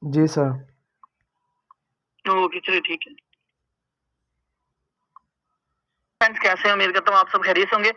जी sir. Okay, चलिए ठीक है। फ्रेंड्स, कैसे हैं? उम्मीद करता हूँ आप सब खैरियत से होंगे।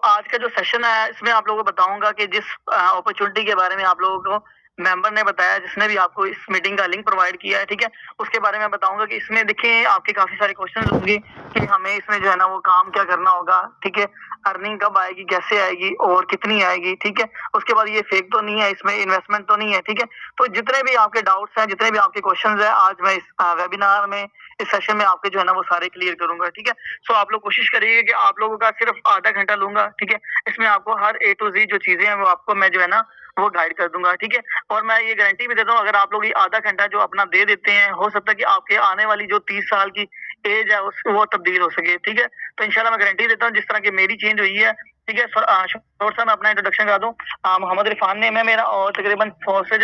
आज का जो सेशन है इसमें आप लोगों को बताऊंगा कि जिस अपॉर्चुनिटी के बारे में आप लोगों को मेंबर ने बताया, जिसने भी आपको इस मीटिंग का लिंक प्रोवाइड किया है, ठीक है, उसके बारे में बताऊंगा कि इसमें देखिए आपके काफी सारे क्वेश्चन होंगे कि हमें इसमें जो है ना वो काम क्या करना होगा, ठीक है, अर्निंग कब आएगी, कैसे आएगी और कितनी आएगी, ठीक है, उसके बाद ये फेक तो नहीं है, इसमें इन्वेस्टमेंट तो नहीं है, ठीक है। तो जितने भी आपके डाउट्स हैं, जितने भी आपके क्वेश्चन है, आज मैं इस वेबिनार में, इस सेशन में आपके जो है ना वो सारे क्लियर करूंगा, ठीक है। आप लोग कोशिश करिए कि आप लोगों का सिर्फ आधा घंटा लूंगा, ठीक है। इसमें आपको हर A to Z जो चीजें हैं वो आपको मैं जो है ना वो गाइड कर दूंगा, ठीक है। और मैं ये गारंटी भी देता हूँ, अगर आप लोग ये आधा घंटा जो अपना दे देते हैं, हो सकता है कि आपके आने वाली जो 30 साल की एज है वो तब्दील हो सके, ठीक है। तो इंशाल्लाह मैं गारंटी देता हूँ, जिस तरह की मेरी चेंज हुई है, ठीक है। शॉर्ट सा मैं अपना इंट्रोडक्शन करा दूं। मोहम्मद इरफान नेम है मेरा और तकरीबन फोर्सेज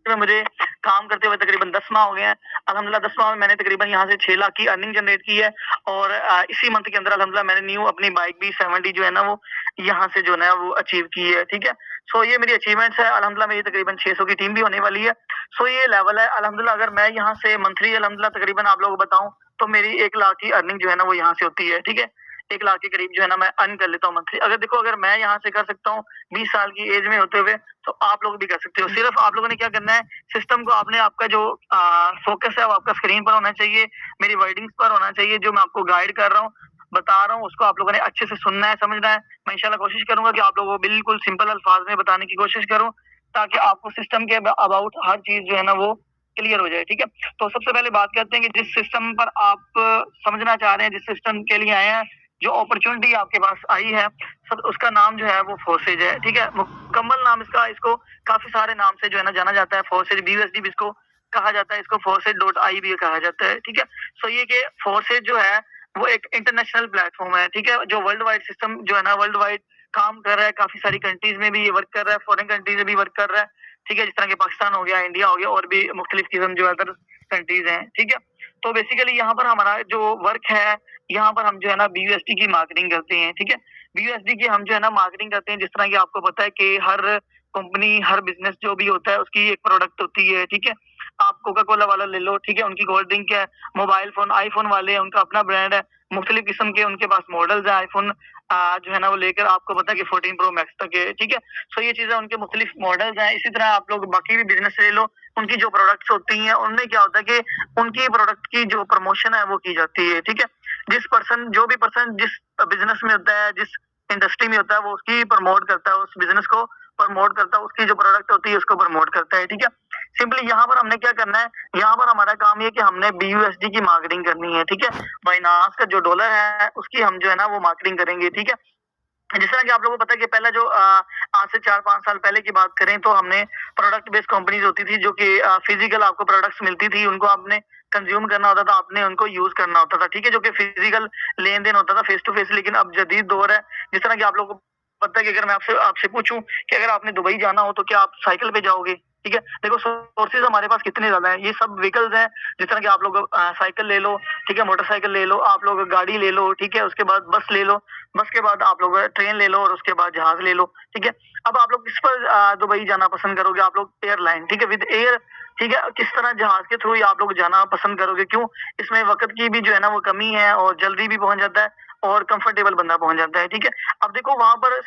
में मुझे काम करते हुए तकरीबन 10 माह हो गए हैं। अल्हम्दुलिल्लाह 10 माह में मैंने तकरीबन यहाँ से 6 लाख की अर्निंग जनरेट की है और इसी मंथ के अंदर अल्हम्दुलिल्लाह मैंने न्यू अपनी बाइक भी 70 जो है ना वो यहाँ से जो है वो अचीव की है, ठीक है। ये मेरी अचीवमेंट्स है। अल्हम्दुलिल्लाह मेरी तकरीबन 600 की टीम भी होने वाली है। ये लेवल है अल्हम्दुलिल्लाह। अगर मैं यहाँ से मंथली अल्हम्दुलिल्लाह तकरीबन आप लोगों को बताऊं तो मेरी 1 लाख की अर्निंग जो है ना वो यहाँ से होती है, ठीक है। 1 लाख के करीब जो है ना मैं अर्न कर लेता हूँ मंथली। अगर देखो, अगर मैं यहाँ से कर सकता हूँ 20 साल की एज में होते हुए, तो आप लोग भी कर सकते हो। सिर्फ आप लोगों ने क्या करना है, सिस्टम को आपने, आपका जो फोकस है वो आपका स्क्रीन पर होना चाहिए, मेरी वर्डिंग्स पर होना चाहिए। जो मैं आपको गाइड कर रहा हूँ, बता रहा हूँ, उसको आप लोगों ने अच्छे से सुनना है, समझना है। मैं इंशाल्लाह कोशिश करूंगा कि आप लोगों को बिल्कुल सिंपल अल्फाज में बताने की कोशिश करूँ, ताकि आपको सिस्टम के अबाउट हर चीज जो है ना वो क्लियर हो जाए, ठीक है। तो सबसे पहले बात करते हैं कि जिस सिस्टम पर आप समझना चाह रहे हैं, जिस सिस्टम के लिए आए हैं, जो अपॉर्चुनिटी आपके पास आई है, सब उसका नाम जो है वो फोर्सेज है, ठीक है। मुकम्मल नाम इसका, इसको काफी सारे नाम से जो है ना जाना जाता है। फोर्सेज BUSD भी इसको कहा जाता है, इसको फोर्सेज.ai भी कहा जाता है, ठीक है। ये कि फोर्सेज जो है वो एक इंटरनेशनल प्लेटफॉर्म है, ठीक है, जो वर्ल्ड वाइड सिस्टम जो है ना वर्ल्ड वाइड काम कर रहा है। काफी सारी कंट्रीज में भी ये वर्क कर रहा है, फॉरेन कंट्रीज में भी वर्क कर रहा है, ठीक है, जिस तरह के पाकिस्तान हो गया, इंडिया हो गया और भी मुख्तलिफ किस्म जो अदर कंट्रीज हैं, ठीक है। तो बेसिकली यहाँ पर हमारा जो वर्क है, यहाँ पर हम जो है ना BUSD की मार्केटिंग करते हैं, ठीक है। BUSD की हम जो है ना मार्केटिंग करते हैं। जिस तरह की आपको पता है कि हर कंपनी, हर बिजनेस जो भी होता है उसकी एक प्रोडक्ट होती है, ठीक है। आप कोका कोला वाला ले लो, ठीक है, उनकी कोल्ड ड्रिंक है। मोबाइल फोन, आईफोन वाले हैं, उनका अपना ब्रांड है। मुख्तलिफ किस्म के उनके पास मॉडल्स है आईफोन जो है ना वो लेकर, आपको पता है कि 14 प्रो मैक्स तक है, ठीक है। ये चीजें उनके मुख्तलिफ मॉडल्स हैं। इसी तरह आप लोग बाकी भी बिजनेस ले लो, उनकी जो प्रोडक्ट्स होती हैं उनमें क्या होता है कि उनकी प्रोडक्ट की जो प्रमोशन है वो की जाती है, ठीक है। जो भी पर्सन जिस बिजनेस में होता है, जिस इंडस्ट्री में होता है, वो उसकी प्रमोट करता है, उस बिजनेस को प्रमोट करता है, उसकी जो प्रोडक्ट होती है उसको प्रमोट करता है, ठीक है। सिंपली यहाँ पर हमने क्या करना है, यहाँ पर हमारा काम ये कि हमने BUSD की मार्केटिंग करनी है, ठीक है। बाइनांस का जो डॉलर है उसकी हम जो है ना वो मार्केटिंग करेंगे, ठीक है। जिस तरह की आप लोगों को पता है कि पहला जो आज से 4-5 साल पहले की बात करें तो हमने प्रोडक्ट बेस्ड कंपनीज होती थी, जो कि फिजिकल आपको प्रोडक्ट्स मिलती थी, उनको आपने कंज्यूम करना होता था, आपने उनको यूज करना होता था, ठीक है, जो कि फिजिकल लेन देन होता था फेस टू फेस। लेकिन अब जदीद दौर है, जिस तरह की आप लोगों को पता है कि अगर मैं आपसे आपसे पूछूं कि अगर आपने दुबई जाना हो तो क्या आप साइकिल पे जाओगे, ठीक है। देखो, सोर्सेज हमारे पास कितने ज्यादा हैं, ये सब व्हीकल्स हैं। जिस तरह के आप लोग साइकिल ले लो, ठीक है, मोटरसाइकिल ले लो, आप लोग गाड़ी ले लो, ठीक है, उसके बाद बस ले लो, बस के बाद आप लोग ट्रेन ले लो और उसके बाद जहाज ले लो, ठीक है। अब आप लोग किस पर दुबई जाना पसंद करोगे? आप लोग एयरलाइन, ठीक है, विद एयर, ठीक है। किस तरह जहाज के थ्रू आप लोग जाना पसंद करोगे? क्यों? इसमें वक्त की भी जो है ना वो कमी है और जल्दी भी पहुंच जाता है और कंफर्टेबल बंदा पहुंच जाता है, ठीक है। अब देखो, वहां पर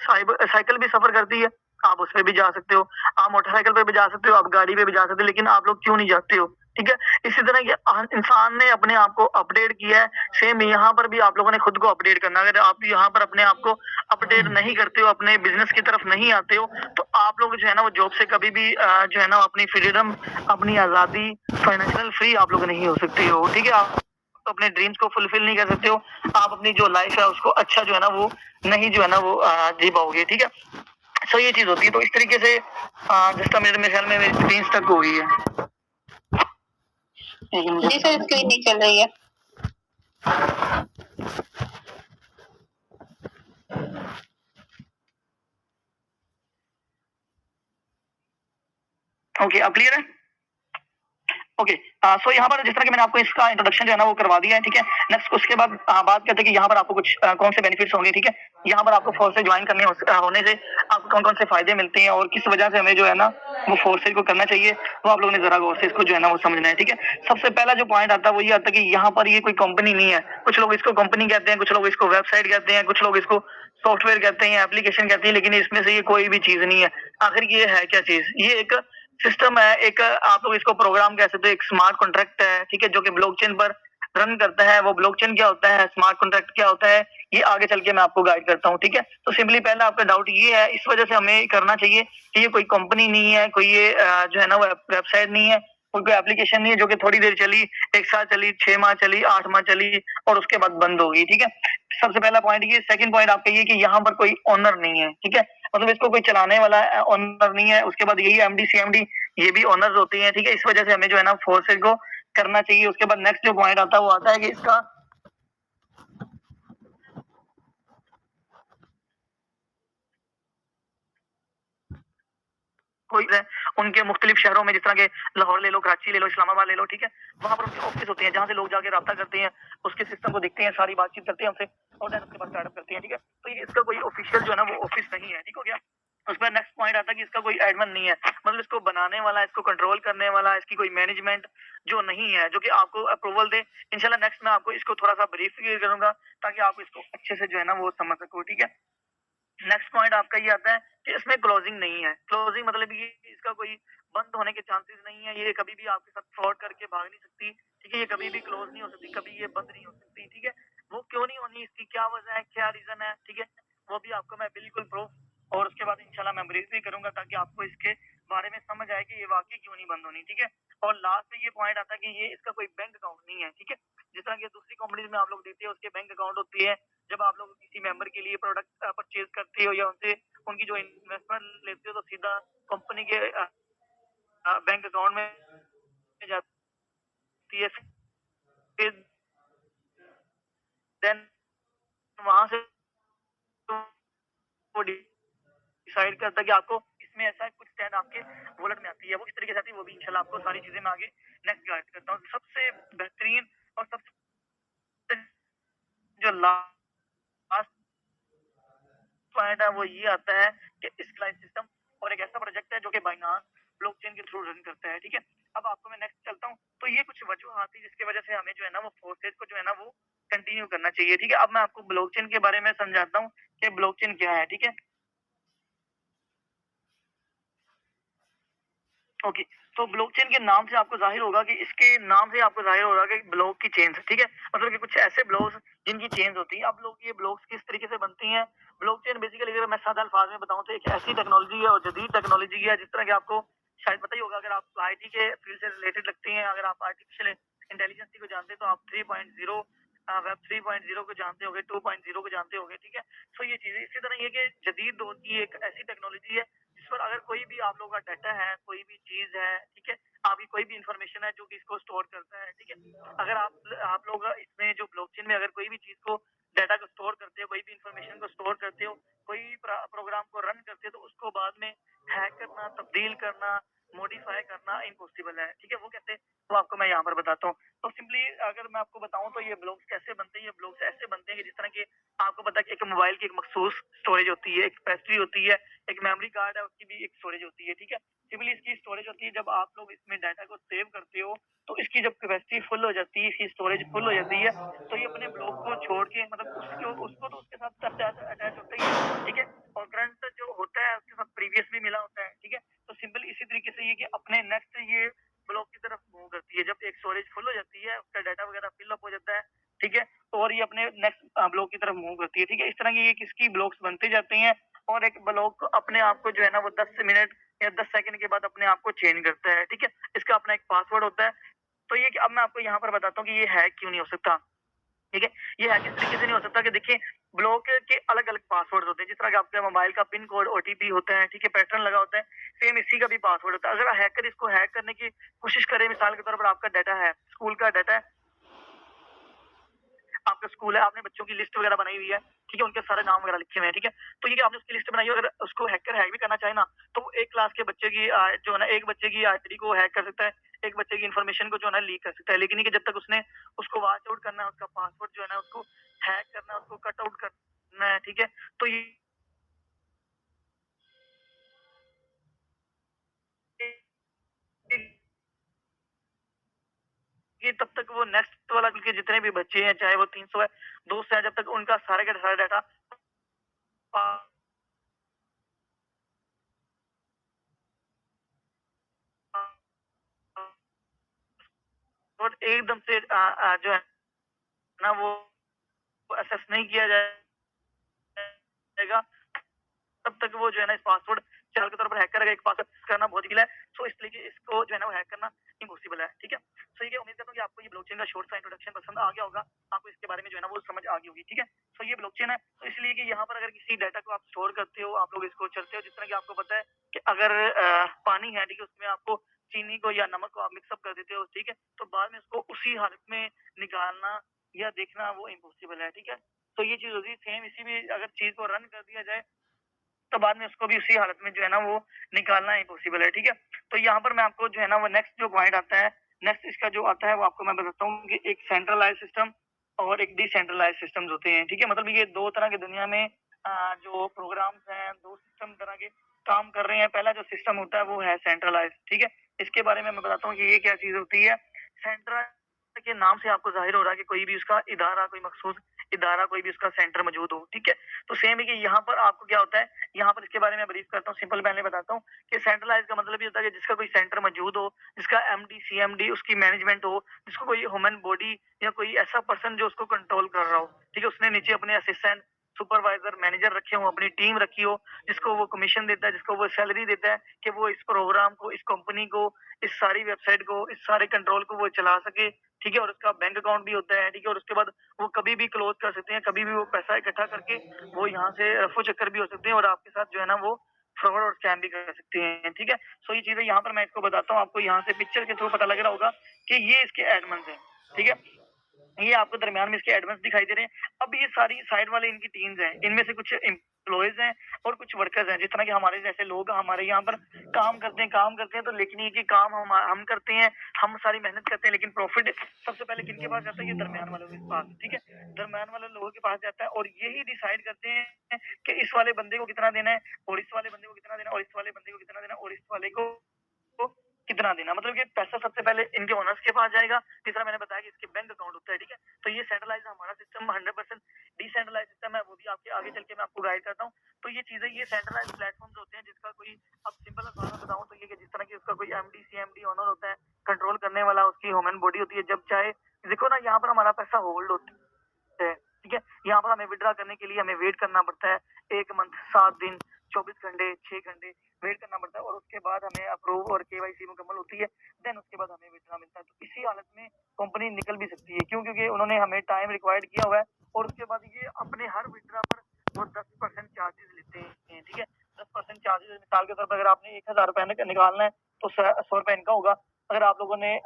साइकिल भी सफर करती है, आप उस पर भी जा सकते हो, आप मोटरसाइकिल पे भी जा सकते हो, आप गाड़ी पे भी जा सकते हो, लेकिन आप लोग क्यों नहीं जाते हो, ठीक है। इसी तरह इंसान ने अपने आप को अपडेट किया है, सेम यहाँ पर भी आप लोगों ने खुद को अपडेट करना। अगर आप यहाँ पर अपने आप को अपडेट नहीं करते हो, अपने बिजनेस की तरफ नहीं आते हो, तो आप लोग जो है ना वो जॉब से कभी भी जो है ना अपनी फ्रीडम, अपनी आजादी, फाइनेंशियल फ्री आप लोग नहीं हो सकते हो, ठीक है। आप तो अपने ड्रीम्स को फुलफिल नहीं कर सकते हो, आप अपनी जो लाइफ है उसको अच्छा जो है ना वो नहीं जो है ना वो जी पाओगे, ठीक है। ये चीज होती है। तो इस तरीके से जिसका मेरे ख्याल में मेरी स्क्रीन तक हो गई है। जी सर, स्क्रीन नहीं चल रही है। ओके, अब क्लियर है? ओके। सो यहाँ पर जिस तरह कि मैंने आपको इसका इंट्रोडक्शन जो है ना वो करवा दिया है, ठीक है। नेक्स्ट उसके बाद बात करते हैं कि यहाँ पर आपको कुछ कौन से बेनिफिट्स होंगे, ठीक है। यहाँ पर आपको फोर्सेज ज्वाइन करने होने से आपको कौन-कौन से फायदे मिलते हैं और किस वजह से हमें जो है ना वो फोर्सेज को करना चाहिए, वो आप लोगों ने ज़रा गौर से इसको जो है ना वो समझना है, ठीक है। सबसे पहला जो पॉइंट आता है वो ये आता है कि यहाँ पर ये कोई कंपनी नहीं है। कुछ लोग इसको कंपनी कहते हैं, कुछ लोग इसको वेबसाइट कहते हैं, कुछ लोग इसको सॉफ्टवेयर कहते हैं, एप्लीकेशन कहते हैं, लेकिन इसमें से ये कोई भी चीज़ नहीं है। आखिर ये है क्या चीज़? ये एक सिस्टम है, एक आप लोग इसको प्रोग्राम कह सकते हो, एक स्मार्ट कॉन्ट्रैक्ट है, ठीक है, जो कि ब्लॉकचेन पर रन करता है। वो ब्लॉकचेन क्या होता है, स्मार्ट कॉन्ट्रैक्ट क्या होता है, ये आगे चल के मैं आपको गाइड करता हूँ, ठीक है। तो सिंपली पहला आपका डाउट ये है, इस वजह से हमें करना चाहिए कि ये कोई कंपनी नहीं है, कोई ये जो है ना वो वेबसाइट नहीं है, कोई एप्लीकेशन नहीं है जो कि थोड़ी देर चली, 1 साल चली, 6 माह चली, 8 माह चली और उसके बाद बंद हो गई, ठीक है। सबसे पहला पॉइंट ये। सेकंड पॉइंट आपका ये कि यहाँ पर कोई ओनर नहीं है, ठीक है। मतलब इसको कोई चलाने वाला ओनर नहीं है। उसके बाद यही एमडी, सीएमडी ये भी ओनर्स होती हैं, ठीक है। इस वजह से हमें जो है ना फोर्सेज को करना चाहिए। उसके बाद नेक्स्ट जो पॉइंट आता है वो आता है कि इसका कोई है, उनके मुख्तलिफ शहरों में, जिस तरह के लाहौर ले लो, कराची ले लो, इस्लामाबाद ले लो, ठीक है। वहाँ पर उनके ऑफिस होते हैं जहाँ से लोग जाके राब्ता करते हैं, उसके सिस्टम को देखते हैं, सारी बातचीत करते हैं हमसे और देन उसके बाद स्टार्टअप करते हैं, ठीक है। तो ये इसका कोई ऑफिशियल जो है ना वो ऑफिस नहीं है, ठीक हो गया। उसमें नेक्स्ट पॉइंट आता है कि इसका कोई एडमिन नहीं है, मतलब इसको बनाने वाला, इसको कंट्रोल करने वाला, इसकी कोई मैनेजमेंट जो नहीं है, जो कि आपको अप्रूवल दे। इंशाल्लाह नेक्स्ट मैं आपको इसको थोड़ा सा ब्रीफ करूंगा ताकि आप इसको अच्छे से जो है ना वो समझ सको, ठीक है। नेक्स्ट पॉइंट आपका ये आता है कि इसमें क्लोजिंग नहीं है। क्लोजिंग मतलब ये इसका कोई बंद होने के चांसेस नहीं है। ये कभी भी आपके साथ फ्रॉड करके भाग नहीं सकती, ठीक है। ये कभी भी क्लोज नहीं हो सकती, कभी ये बंद नहीं हो सकती, ठीक है। वो क्यों नहीं होनी, इसकी क्या वजह है, क्या रीजन है, ठीक है, वो भी आपको मैं बिल्कुल प्रूफ और उसके बाद इंशाल्लाह मैं ब्रीफ भी करूंगा ताकि आपको इसके बारे में समझ आए कि ये वाकई क्यों नहीं बंद होनी, ठीक है। और लास्ट में ये पॉइंट आता है कि ये इसका कोई बैंक अकाउंट नहीं है, ठीक है। जिस तरह की दूसरी कंपनीज में आप लोग देखते हैं उसके बैंक अकाउंट होती है। जब आप लोग किसी मेंबर के लिए प्रोडक्ट परचेज करते हो या उनसे उनकी जो इन्वेस्टमेंट लेते हो तो सीधा कंपनी के बैंक अकाउंट में जाती है। फिर देन वहां से वो डिसाइड करता है कि आपको इसमें ऐसा कुछ स्टैंड आपके वॉलेट में आती है, वो किस तरीके से आती है वो भी इंशाल्लाह आपको सारी चीजें मैं आगे नेक्स्ट गाइड करता हूँ। सबसे बेहतरीन और सबसे जो लास्ट पॉइंट है वो ये आता है कि स्क्लाइस सिस्टम और एक ऐसा प्रोजेक्ट है जो कि बाइनांस ब्लॉकचेन के थ्रू रन करता है, ठीक है। अब आपको मैं नेक्स्ट चलता हूँ। तो ये कुछ वजूहात थी जिसकी वजह से हमें जो है ना वो फोर्सेज को जो है ना वो कंटिन्यू करना चाहिए, ठीक है। अब मैं आपको ब्लॉकचेन के बारे में समझाता हूँ कि ब्लॉकचेन क्या है, ठीक है। ओके। तो ब्लॉकचेन के नाम से आपको जाहिर होगा कि इसके नाम से आपको जाहिर होगा कि ब्लॉक की चेन्स, ठीक है। मतलब कि कुछ ऐसे ब्लॉक्स जिनकी चेन्स होती हैं। अब लोग ये ब्लॉक्स किस तरीके से बनती हैं। ब्लॉकचेन बेसिकली अगर मैं सादा अल्फाज में बताऊं तो एक ऐसी टेक्नोलॉजी है और जदीद टेक्नोलॉजी है जिस तरह की आपको शायद पता ही होगा अगर आप आईटी के फील्ड से रिलेटेड लगते हैं, अगर आप आर्टिफिशियल इंटेलिजेंस को जानते हैं तो आप 3.0 वेब 3.0 को जानते होंगे, 2.0 को जानते होंगे, ठीक है। तो ये चीजें इसी तरह ये कि जदीद दौर की एक ऐसी टेक्नोलॉजी है जिस पर अगर कोई भी आप लोगों का डाटा है, कोई भी चीज है, ठीक है, आपकी कोई भी इंफॉर्मेशन है जो कि इसको स्टोर करता है, ठीक है। अगर आप लोग इसमें जो ब्लॉकचेन में अगर कोई भी चीज को डाटा को स्टोर करते हो, कोई भी इंफॉर्मेशन को स्टोर करते हो, कोई प्रोग्राम को रन करते हो तो उसको बाद में हैक करना, तब्दील करना, मॉडिफाई करना इम्पॉसिबल है, ठीक है। वो कैसे, वो आपको मैं यहाँ पर बताता हूँ। तो सिंपली अगर मैं आपको बताऊं तो ये ब्लॉक्स कैसे बनते हैं। ये ब्लॉक्स ऐसे बनते हैं कि जिस तरह के आपको पता है कि एक मोबाइल की एक मखसूस स्टोरेज होती है, एक कैपेसिटी होती है, एक मेमोरी कार्ड है उसकी भी एक स्टोरेज होती है, ठीक है। सिंपली इसकी स्टोरेज होती है जब आप लोग इसमें डाटा को सेव करते हो तो इसकी जब कैपेसिटी फुल हो जाती है, इसकी स्टोरेज फुल हो जाती है तो ये अपने ब्लॉक को छोड़ के मतलब उसको तो उसके साथ अटैच होता ही है, ठीक है। और करंट जो होता है उसके साथ प्रीवियस भी मिला होता है, ठीक है। तो सिंपल इसी तरीके से ये कि अपने नेक्स्ट ये ब्लॉक की तरफ मूव करती है। जब एक स्टोरेज फुल हो जाती है, उसका डाटा वगैरह फिल अप हो जाता है, ठीक है, तो और ये अपने नेक्स्ट ब्लॉक की तरफ मूव करती है, ठीक है। इस तरह की ये किसकी ब्लॉक्स बनते जाते हैं और एक ब्लॉक अपने आप को जो है ना वो 10 मिनट या 10 सेकंड के बाद अपने आप को चेंज करता है, ठीक है। इसका अपना एक पासवर्ड होता है। तो ये कि अब मैं आपको यहाँ पर बताता हूँ कि ये है क्यों नहीं हो सकता, ठीक है। ये है किस तरीके से नहीं हो सकता कि देखिए ब्लॉक के अलग अलग पासवर्ड होते हैं। जिस तरह का आपके मोबाइल का पिन कोड ओटीपी होता है, ठीक है, पैटर्न लगा होता है, सेम इसी का भी पासवर्ड होता है। अगर हैकर इसको हैक करने की कोशिश करे, मिसाल के तौर पर आपका डाटा है, स्कूल का डाटा है, आपका स्कूल है, आपने बच्चों की लिस्ट वगैरह बनाई हुई है, ठीक है, उनके सारे नाम वगैरह लिखे हुए हैं, ठीक है। तो ये कि आपने उसकी लिस्ट बनाई है, अगर उसको हैकर हैक भी करना चाहे ना तो वो एक क्लास के बच्चे की जो है ना एक बच्चे की आईडी को हैक कर सकता है, एक बच्चे की इन्फॉर्मेशन को जो है ना लीक कर सकता है, लेकिन ये कि जब तक उसने उसको वॉच आउट करना है, उसका पासवर्ड जो है ना उसको हैक करना है, उसको कट आउट करना है, ठीक है? तो ये कि तब तक वो नेक्स्ट वाला के जितने भी बच्चे हैं, चाहे वो 300 है, दोस्त हैं, जब तक उनका सारे का सारा डाटा और एकदम से जो है ना वो असेस नहीं किया जाएगा, तब तक वो जो है ना इस पासवर्ड चाल के तौर पर हैक करेगा। एक पासवर्ड करना बहुत मुश्किल है, सो इसलिए कि इसको जो है ना वो हैक करना इम्पॉसिबल है, ठीक है? सो ये उम्मीद करता हूँ कि आपको ये ब्लॉकचेन का शॉर्ट सा इंट्रोडक्शन पसंद आ गया होगा, आपको इसके बारे में जो है ना वो समझ आ गई होगी, ठीक है? सो ये ब्लॉकचेन है, तो इसलिए कि यहाँ पर अगर किसी डाटा को आप स्टोर करते हो, आप लोग इसको चलते हो, जिस तरह की आपको पता है कि अगर पानी है, ठीक है, उसमें आपको चीनी को या नमक को आप मिक्सअप कर देते हो, ठीक है? तो बाद में उसको उसी हालत में निकालना या देखना वो इम्पॉसिबल है, ठीक है? तो ये चीज़ होती है सेम इसी में अगर चीज़ को रन कर दिया जाए तो बाद में उसको भी उसी हालत में जो है ना वो निकालना इम्पॉसिबल है, ठीक है? तो यहाँ पर मैं आपको जो है ना वो नेक्स्ट जो पॉइंट आता है, नेक्स्ट इसका जो आता है वो आपको मैं बताता हूँ कि एक सेंट्रलाइज़्ड सिस्टम और एक डिसेंट्रलाइज़्ड सिस्टम्स होते हैं, ठीक है? मतलब ये 2 तरह की दुनिया में जो प्रोग्राम्स हैं, 2 सिस्टम तरह के काम कर रहे हैं। पहला जो सिस्टम होता है वो है सेंट्रलाइज़्ड, ठीक है? इसके बारे में मैं बताता हूँ कि ये क्या चीज़ होती है। सेंट्रल के नाम से आपको ज़ाहिर हो रहा है कि कोई भी उसका इदारा, कोई मखसूस इदारा, कोई भी उसका सेंटर मौजूद हो, ठीक है? तो सेम है कि यहाँ पर आपको क्या होता है, यहाँ पर इसके बारे में ब्रीफ करता हूँ, सिंपल पहले बताता हूँ कि सेंट्रलाइज़ का मतलब ये होता है कि जिसका कोई सेंटर मौजूद हो, जिसका एमडी, सीएमडी उसकी मैनेजमेंट हो, जिसको कोई ह्यूमन बॉडी या कोई ऐसा पर्सन जो उसको कंट्रोल कर रहा हो, ठीक है? उसने नीचे अपने असिस्टेंट, सुपरवाइजर, मैनेजर रखे हों, अपनी टीम रखी हो, जिसको वो कमीशन देता है, जिसको वो सैलरी देता है कि वो इस प्रोग्राम को, इस कंपनी को, इस सारी वेबसाइट को, इस सारे कंट्रोल को वो चला सके, ठीक है? और उसका बैंक अकाउंट भी होता है, ठीक है? और उसके बाद वो कभी भी क्लोज कर सकते हैं, कभी भी वो पैसा इकट्ठा करके वो यहाँ से रफू चक्कर भी हो सकते हैं और आपके साथ जो है ना वो फ्रॉड और स्कैम भी कर सकते हैं, ठीक है? सो ये चीज़ें यहाँ पर मैं इसको बताता हूँ, आपको यहाँ से पिक्चर के थ्रू पता लग रहा होगा कि ये इसके एडमन्स हैं, ठीक है? ये आपको दरमियान में इसके एडमन्स दिखाई दे रहे हैं। अब ये सारी साइड वाले इनकी टीम्स हैं, इनमें से कुछ एम्प्लॉइज़ हैं और कुछ वर्कर्स हैं। जिस तरह के हमारे जैसे लोग हमारे यहाँ पर काम करते हैं तो लेकिन ये कि काम हम करते हैं, हम सारी मेहनत करते हैं, लेकिन प्रॉफ़िट सबसे पहले किनके पास जाता है? ये दरमियान वालों के पास, ठीक है? दरमियान वाले लोगों के पास जाता है और यही डिसाइड करते हैं कि इस वाले बंदे को कितना देना है और इस वाले बंदे को कितना देना है और इस वाले बंदे को कितना देना है और इस वाले को कितना देना। मतलब कि पैसा सबसे पहले इनके ओनर्स के पास जाएगा। तीसरा मैंने बताया कि इसके बैंक अकाउंट होता है, ठीक है? तो ये सेंट्रलाइज़ हमारा सिस्टम 100% डिसेंट्रलाइज़ सिस्टम है, वो भी आपके आगे चल के मैं आपको गाइड करता हूँ। तो ये चीज़ें ये सेंट्रलाइज़ प्लेटफ़ॉर्म्स होते हैं जिसका कोई अब सिंपल सा मैं बताऊँ तो ये कि जिस तरह की उसका कोई एमडी, सीएमडी ओनर होता है, कंट्रोल करने वाला उसकी ह्यूमन बॉडी होती है। जब चाहे देखो ना यहाँ पर हमारा पैसा होल्ड होता है, ठीक है? यहाँ पर हमें विथड्रॉ करने के लिए हमें वेट करना पड़ता है 1 मंथ, 7 दिन, 24 घंटे, 6 घंटे वेट करना पड़ता है और उसके बाद हमें अप्रूव और केवाईसी मुकम्मल होती है, देन उसके बाद हमें विथड्रॉ मिलता है। तो इसी हालत में कंपनी निकल भी सकती है। क्यों? क्योंकि उन्होंने हमें टाइम रिक्वायर्ड किया हुआ है और उसके बाद ये अपने हर विथड्रॉ पर वो 10% चार्जेज़ लेते हैं, ठीक है? 10% चार्जेज़ मिसाल के तौर पर अगर आपने ₹1000 निकालना है तो ₹100 इनका होगा। अगर आप लोगों ने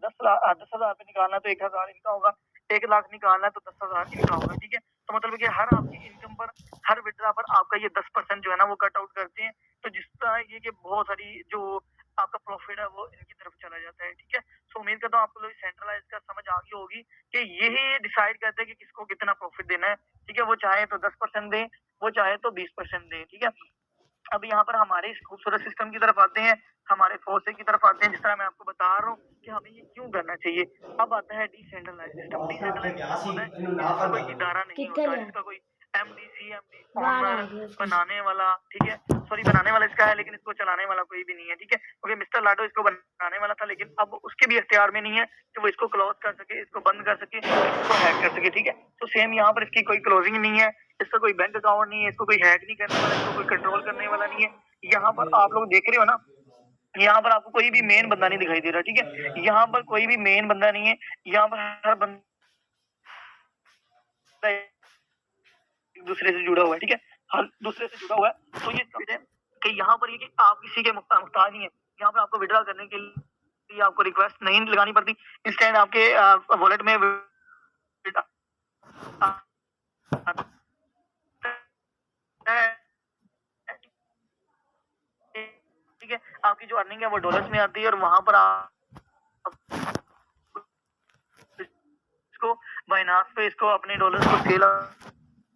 10,000 रुपए निकालना है तो 1000 इनका होगा। 1 लाख निकालना है तो 10,000 इनका होगा, ठीक है? तो मतलब कि हर आपकी इनकम पर, हर विथड्रॉ पर आपका ये 10% जो है ना वो कट आउट करते हैं। तो जिस तरह ये कि बहुत सारी जो आपका प्रॉफिट है वो इनकी तरफ चला जाता है, ठीक है? सो उम्मीद करता हूँ आपको लोग सेंट्रलाइज़ का समझ आ गई होगी कि यही डिसाइड करते हैं कि किसको कितना प्रॉफिट देना है, ठीक है? वो चाहे तो 10% दें, वो चाहे तो 20% दें, ठीक है? अब यहाँ पर हमारे इस खूबसूरत सिस्टम की तरफ आते हैं, हमारे फोर्सेज की तरफ आते हैं, जिस तरह मैं आपको बता रहा हूँ कि हमें ये क्यों करना चाहिए। अब आता है डिसेंट्रलाइज़ सिस्टम। डिसेंट्रलाइज़ सिस्टम होता है कि जिसका कोई इदारा नहीं होता, जिसका कोई एमडी, सीएमडी, ओनर, बनाने वाला, ठीक है? सॉरी बनाने वाला इसका है लेकिन इसको चलाने वाला कोई भी नहीं है, ठीक है? क्योंकि मिस्टर लाडो इसको बनाने वाला था लेकिन अब उसके भी इख्तियार में नहीं है कि वो इसको क्लोज़ कर सके, इसको बंद कर सके, इसको हैक कर सके, ठीक है? तो सेम यहाँ पर इसकी कोई क्लोजिंग नहीं है, इसका कोई बैंक अकाउंट नहीं है, इसको कोई हैक नहीं करने वाला, इसको कोई कंट्रोल करने वाला नहीं है। यहाँ पर आप लोग देख रहे हो ना, यहाँ पर आपको कोई भी मेन बंदा नहीं दिखाई दे रहा, ठीक है? यहाँ पर कोई भी मेन बंदा नहीं है, यहाँ पर हर बंदा एक-दूसरे से जुड़ा हुआ है, ठीक है? हर दूसरे से जुड़ा हुआ है, तो ये समझे कि यहाँ पर ये कि आप किसी के मुहताज नहीं है। यहाँ पर आपको विथड्रॉ करने के लिए आपको रिक्वेस्ट नहीं लगानी पड़ती, इंस्टेंट आपके वॉलेट में ठीक है? आपकी जो अर्निंग है वो डॉलर्स में आती है और वहाँ पर आप इसको बाइनांस पे इसको अपने डॉलर्स को सेल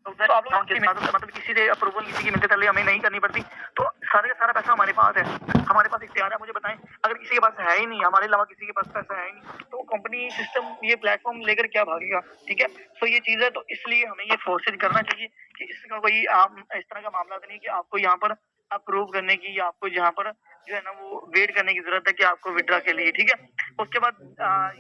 तो आप लोग मतलब किसी से अप्रूवल किसी की मिलते पहले हमें नहीं करनी पड़ती, तो सारा का सारा पैसा हमारे पास है, हमारे पास इख्तियार है। मुझे बताएं, अगर किसी के पास है ही नहीं, हमारे अलावा किसी के पास पैसा है ही नहीं, तो कंपनी सिस्टम ये प्लेटफॉर्म लेकर क्या भागेगा? ठीक है, तो ये चीज़ है, तो इसलिए हमें ये फोर्सेज करना चाहिए कि इसका कोई आम इस तरह का मामला नहीं कि आपको यहाँ पर अप्रूव करने की या आपको यहाँ पर जो है ना वो वेट करने की जरूरत है कि आपको विड्रा के लिए। ठीक है, उसके बाद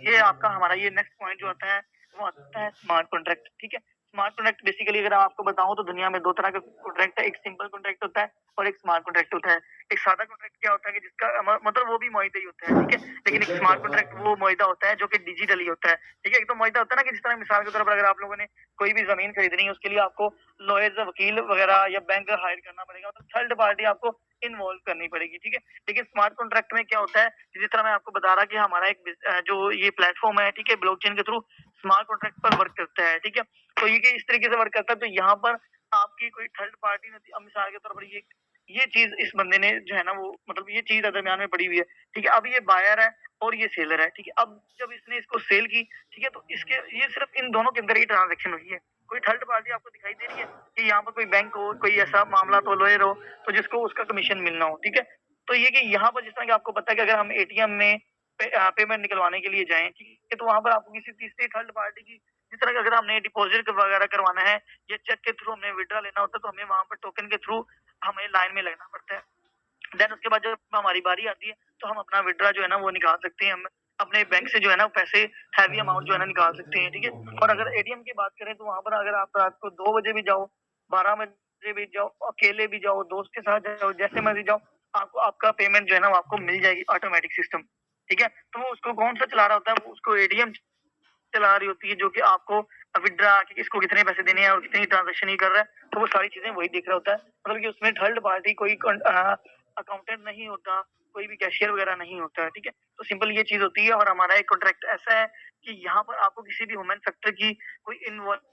ये आपका हमारा ये नेक्स्ट पॉइंट जो आता है वो आता है स्मार्ट कॉन्ट्रैक्ट। ठीक है, स्मार्ट कॉन्ट्रैक्ट बेसिकली अगर आपको बताऊं तो दुनिया में दो तरह का कॉन्ट्रैक्ट है, एक सिंपल कॉन्ट्रैक्ट होता है और एक स्मार्ट कॉन्ट्रैक्ट होता है। एक सादा कॉन्ट्रैक्ट क्या होता है कि जिसका मतलब वो भी मुआहिदा ही होता है, ठीक है, लेकिन एक स्मार्ट कॉन्ट्रैक्ट वो मुआहिदा होता है जो कि डिजिटली होता है। ठीक है, एक तो मुआहिदा होता है ना कि जिस तरह मिसाल के तौर पर अगर आप लोगों ने कोई भी जमीन खरीदनी है उसके लिए आपको लॉयर्स, वकील वगैरह या बैंक हायर करना पड़ेगा, मतलब थर्ड पार्टी आपको इन्वॉल्व करनी पड़ेगी। ठीक है, लेकिन स्मार्ट कॉन्ट्रैक्ट में क्या होता है, जिस तरह मैं आपको बता रहा कि हमारा एक जो ये प्लेटफॉर्म है, ठीक है, ब्लॉकचेन के थ्रू स्मार्ट कॉन्ट्रैक्ट पर वर्क करता है। ठीक है, तो ये इस तरीके से वर्क करता है, तो यहाँ पर आपकी कोई थर्ड पार्टी नहीं, अब मिसाल के तौर पर ये चीज इस बंदे ने जो है ना वो मतलब ये चीज दरमियान में पड़ी हुई है। ठीक है, अब ये बायर है और ये सेलर है। ठीक है, अब जब इसने इसको सेल की, ठीक है, तो इसके ये सिर्फ इन दोनों के अंदर ही ट्रांजेक्शन हुई है, कोई थर्ड पार्टी आपको दिखाई दे रही है कि यहाँ पर कोई बैंक हो, कोई ऐसा मामला तो लॉयर हो तो जिसको उसका कमीशन मिलना हो। ठीक है, तो ये कि यहाँ पर जिस तरह कि आपको पता है कि अगर हम एटीएम में पेमेंट निकलवाने के लिए जाएं, ठीक है, तो वहां पर आपको किसी तीसरी थर्ड पार्टी की जिस तरह का अगर हमने डिपॉजिट वगैरह करवाना है या चेक के थ्रू हमने विड्रा लेना होता है, तो हमें वहां पर टोकन के थ्रू हमें लाइन में लगना पड़ता है। देन उसके बाद जब हमारी बारी आती है तो हम अपना विड्रा जो है ना वो निकाल सकते हैं, हम अपने बैंक से जो है ना पैसे हैवी अमाउंट जो है ना निकाल सकते हैं। ठीक है, और अगर एटीएम की बात करें तो वहां पर अगर आप रात को 2 बजे भी जाओ, 12 बजे भी जाओ, अकेले भी जाओ, दोस्त के साथ जाओ, जैसे मर्जी जाओ, आपको आपका पेमेंट जो है ना वो आपको मिल जाएगी ऑटोमेटिक सिस्टम। ठीक है, तो वो उसको कौन सा चला रहा होता है, वो उसको एटीएम चला रही होती है जो कि आपको विड्रा कि किसको कितने पैसे देने हैं और कितनी ट्रांजेक्शन ही कर रहा है, तो वो सारी चीजें वही देख रहा होता है। मतलब कि उसमें थर्ड पार्टी कोई अकाउंटेंट नहीं होता, कोई भी कैशियर वगैरह नहीं होता है। ठीक है, तो सिंपल ये चीज होती है। और हमारा एक कॉन्ट्रैक्ट ऐसा है कि यहाँ पर आपको किसी भी ह्यूमन फैक्टर की कोई इन्वॉल्व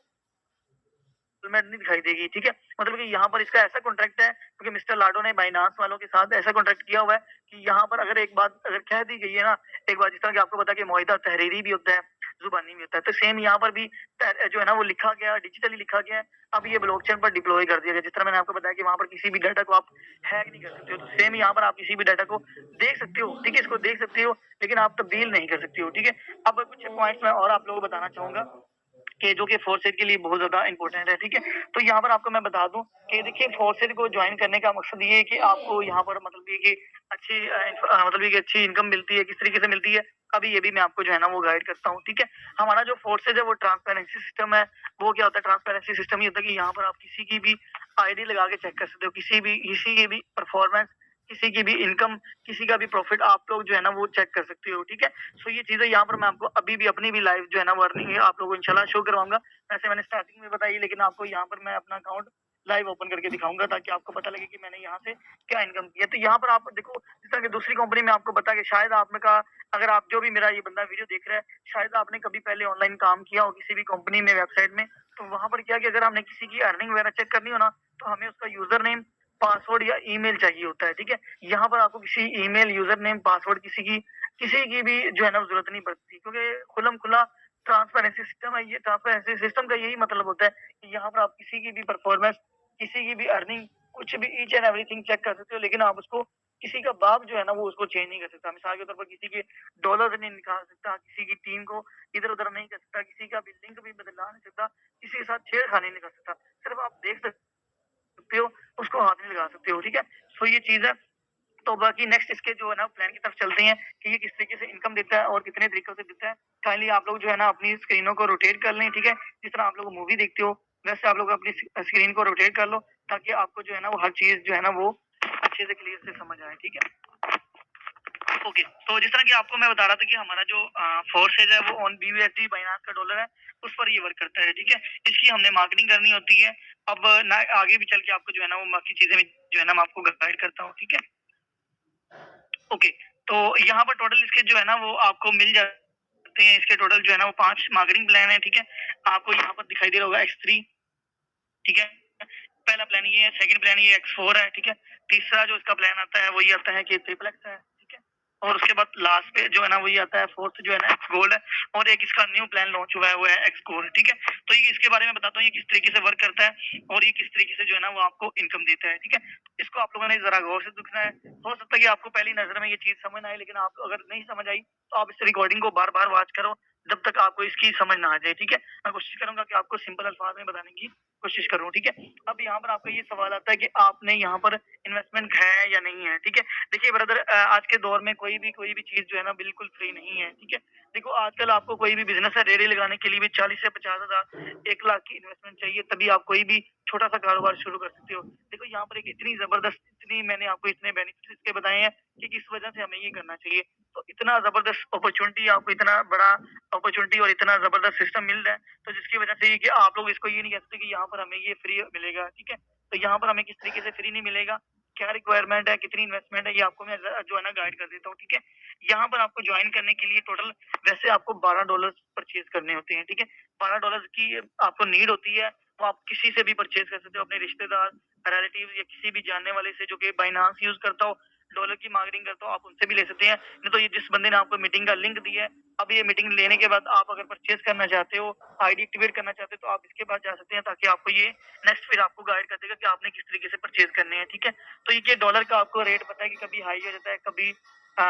नहीं दिखाई देगी। ठीक है, मतलब कि यहाँ पर इसका ऐसा कॉन्ट्रैक्ट है क्योंकि मिस्टर लाडो ने बाइनांस वालों के साथ ऐसा कॉन्ट्रैक्ट किया हुआ है कि यहाँ पर अगर एक बात अगर कह दी गई है ना, एक बात जिस तरह की आपको पता है कि मुआहिदा तहरीरी भी होता है, जुबानी भी होता है, तो सेम यहाँ पर भी जो है ना वो लिखा गया, डिजिटली लिखा गया है। अब ये ब्लॉकचेन पर डिप्लॉय कर दिया गया, जिस तरह मैंने आपको बताया कि वहां पर किसी भी डाटा को आप हैक नहीं कर सकते हो, तो सेम यहाँ पर आप किसी भी डाटा को देख सकते हो। ठीक है, इसको देख सकते हो लेकिन आप तब्दील नहीं कर सकते हो। ठीक है, अब कुछ पॉइंट्स मैं और आप लोगों को बताना चाहूंगा कि जो कि फोर्स एड के लिए बहुत ज्यादा इंपॉर्टेंट है। ठीक है, तो यहाँ पर आपको मैं बता दूं कि देखिए फोर्स एड को ज्वाइन करने का मकसद ये है कि आपको यहाँ पर मतलब ये कि अच्छी मतलब ये कि अच्छी इनकम मिलती है, किस तरीके से मिलती है, अभी ये भी मैं आपको जो है ना वो गाइड करता हूँ। ठीक है, हमारा जो फोर्सेज है वो ट्रांसपेरेंसी सिस्टम है। वो क्या होता है, ट्रांसपेरेंसी सिस्टम ये होता है कि यहाँ पर आप किसी की भी आईडी लगा के चेक कर सकते हो, किसी की भी परफॉर्मेंस, किसी की भी इनकम, किसी का भी प्रॉफिट आप लोग जो है ना वो चेक कर सकते हो। ठीक है, सो ये चीजें यहाँ पर मैं आपको अभी भी अपनी भी लाइफ जो है ना वो अर्निंग है आप लोगों को इंशाल्लाह शो करवाऊंगा। वैसे मैंने स्टार्टिंग में बताई, लेकिन आपको यहाँ पर मैं अपना अकाउंट लाइव ओपन करके दिखाऊंगा ताकि आपको पता लगे कि मैंने यहाँ से क्या इनकम की है। तो यहाँ पर आप देखो, जिस तरह की दूसरी कंपनी में आपको पता कि शायद आपने कहा, अगर आप जो भी मेरा ये बंदा वीडियो देख रहा है, शायद आपने कभी पहले ऑनलाइन काम किया हो किसी भी कंपनी में, वेबसाइट में, तो वहां पर क्या कि अगर हमने किसी की अर्निंग वगैरह चेक करनी हो ना, तो हमें उसका यूजर नेम, पासवर्ड या ईमेल चाहिए होता है। ठीक है, यहाँ पर आपको किसी ईमेल, यूजर नेम, पासवर्ड किसी की भी जो है ना जरूरत नहीं पड़ती, क्योंकि खुलम खुला ट्रांसपेरेंसी सिस्टम है। ये ट्रांसपेरेंसी सिस्टम का यही मतलब होता है कि यहाँ पर आप किसी की भी परफॉर्मेंस, किसी की भी अर्निंग, कुछ भी ईच एंड एवरीथिंग चेक कर सकते हो, लेकिन आप उसको किसी का बाप जो है ना वो उसको चेंज नहीं कर सकता। मिसाल के तौर पर किसी के डॉलर नहीं निकाल सकता, किसी की टीम को इधर उधर नहीं कर सकता, किसी का भी लिंक भी बदला नहीं सकता, किसी के साथ छेड़खानी नहीं कर सकता, सिर्फ आप देख सकते हो, उसको हाथ नहीं लगा सकते हो। ठीक है, सो ये चीज है। तो बाकी नेक्स्ट इसके जो है ना प्लान की तरफ चलते हैं कि ये किस तरीके से इनकम देता है और कितने तरीकों से देता है। काइंडली आप लोग जो है ना अपनी स्क्रीनों को रोटेट कर लें। ठीक है, जिस तरह आप लोग मूवी देखते हो वैसे आप लोग अपनी स्क्रीन को रोटेट कर लो, ताकि आपको जो है ना वो हर चीज जो है ना वो अच्छे से क्लियर से समझ आए। ठीक है, ओके, तो जिस तरह की आपको मैं बता रहा था कि हमारा जो फोर्सेज है वो ऑन BUSD बाइनांस का डॉलर है, उस पर ये वर्क करता है। ठीक है, इसकी हमने मार्केटिंग करनी होती है। अब ना आगे भी चल के आपको जो है ना वो बाकी चीजें भी जो है ना मैं आपको गाइड करता हूँ। ठीक है, ओके, तो यहाँ पर टोटल इसके जो है ना वो आपको मिल जाते हैं। इसके टोटल जो है ना वो 5 मार्केटिंग प्लान है। ठीक है, आपको यहाँ पर दिखाई दे रहा होगा X3। ठीक है, पहला प्लान ये है, सेकंड प्लान ये X4 है। ठीक है, तीसरा जो इसका प्लान आता है वो ये आता है कि ट्रिपल एक्स है। ठीक है, और उसके बाद लास्ट पे जो है ना वही आता है, फोर्थ जो है ना एक्स गोल्ड है, और एक इसका न्यू प्लान लॉन्च हुआ है वो है एक्स गोल्ड। ठीक है, तो ये इसके बारे में बताता हूँ ये किस तरीके से वर्क करता है और ये किस तरीके से जो है ना वो आपको इनकम देता है। ठीक है, इसको आप लोगों ने जरा गौर से देखना है। हो सकता है कि आपको पहली नजर में ये चीज समझ ना आए, लेकिन आप अगर नहीं समझ आई तो आप इस रिकॉर्डिंग को बार बार वॉच करो जब तक आपको इसकी समझ ना आ जाए। ठीक है, मैं कोशिश करूंगा कि आपको सिंपल अल्फाज में बताने की कोशिश करूँ। ठीक है, अब यहाँ पर आपका ये सवाल आता है कि आपने यहाँ पर इन्वेस्टमेंट है या नहीं है। ठीक है, देखिए ब्रदर, आज के दौर में कोई भी चीज जो है ना बिल्कुल फ्री नहीं है। ठीक है, देखो आजकल आपको कोई भी बिजनेस है रेडी लगाने के लिए भी 40 से 50 हजार 1 लाख की इन्वेस्टमेंट चाहिए, तभी आप कोई भी छोटा सा कारोबार शुरू कर सकते हो। देखो यहाँ पर एक इतनी जबरदस्त, इतनी मैंने आपको इतने बेनिफिट इसके बताए हैं कि किस वजह से हमें ये करना चाहिए। तो इतना जबरदस्त अपॉर्चुनिटी, आपको इतना बड़ा अपॉर्चुनिटी और इतना जबरदस्त सिस्टम मिल रहा है, तो जिसकी वजह से ये कि आप लोग इसको ये नहीं कह सकते कि यहाँ पर हमें ये फ्री मिलेगा। ठीक है, तो यहाँ पर हमें किस तरीके से फ्री नहीं मिलेगा, क्या रिक्वायरमेंट है, कितनी इन्वेस्टमेंट है, ये आपको मैं जो है ना गाइड कर देता हूँ। ठीक है, यहाँ पर आपको ज्वाइन करने के लिए टोटल वैसे आपको $12 परचेज करने होते हैं। ठीक है, $12 की आपको नीड होती है, वो आप किसी से भी परचेज कर सकते हो, अपने रिश्तेदार, रिलेटिव या किसी भी जानने वाले से जो कि बाइनांस यूज करता हो, डॉलर की मार्केटिंग करता हो, आप उनसे भी ले सकते हैं। नहीं तो ये जिस बंदे ने आपको मीटिंग का लिंक दिया है, अब ये मीटिंग लेने के बाद आप अगर परचेज करना चाहते हो, आईडी एक्टिवेट करना चाहते हो, तो आप इसके पास जा सकते हैं, ताकि आपको ये नेक्स्ट फिर आपको गाइड कर देगा कि आपने किस तरीके से परचेज करने हैं। ठीक है, तो ये डॉलर का आपको रेट पता है कि कभी हाई हो जाता है, कभी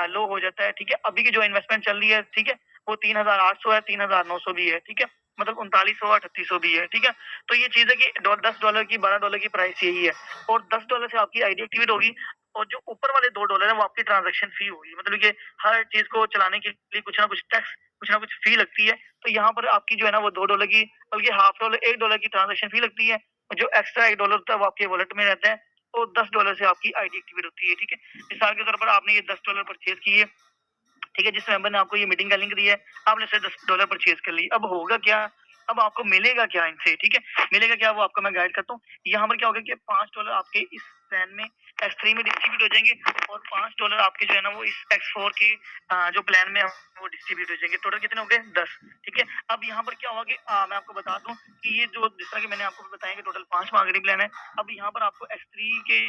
लो हो जाता है। ठीक है, अभी की जो इन्वेस्टमेंट चल रही है, ठीक है, वो 3,800 है, 3,900 भी है। ठीक है, मतलब 3900 3800 भी है। ठीक है, तो ये चीज है कि $10 की, $12 की प्राइस यही है, और $10 से आपकी आईडी एक्टिवेट होगी, और जो ऊपर वाले $2 है वो आपकी ट्रांजेक्शन फी होगी। मतलब ये हर चीज को चलाने के लिए कुछ ना कुछ टैक्स, कुछ ना कुछ फी लगती है। तो यहाँ पर आपकी जो है ना वो $2 की, बल्कि $0.5 $1 की ट्रांजेक्शन फी लगती है, और जो एक्स्ट्रा $1 होता है वो आपके वॉलेट में रहता है, तो $10 से आपकी आईडी एक्टिवेट होती है। ठीक है, मिसाल के तौर पर आपने ये $10 परचेज किए, ठीक है, जिस मेंबर ने आपको ये मीटिंग का लिंक दिया है, आपने सिर्फ $10 परचेज कर ली। अब होगा क्या, अब आपको मिलेगा क्या इनसे। ठीक है, मिलेगा क्या वो आपको मैं गाइड करता हूँ। यहाँ पर क्या होगा कि $5 आपके इस प्लान में X3 में डिस्ट्रीब्यूट हो जाएंगे, और $5 आपके जो है ना वो इस X4 के जो प्लान में वो डिस्ट्रीब्यूट हो जाएंगे। टोटल कितने हो गए, 10। ठीक है, अब यहाँ पर क्या होगा कि मैं आपको बता दूं कि ये जो जिस तरह की मैंने आपको बताया कि टोटल 5 मार्केटिंग प्लान है, अब यहाँ पर आपको X3 के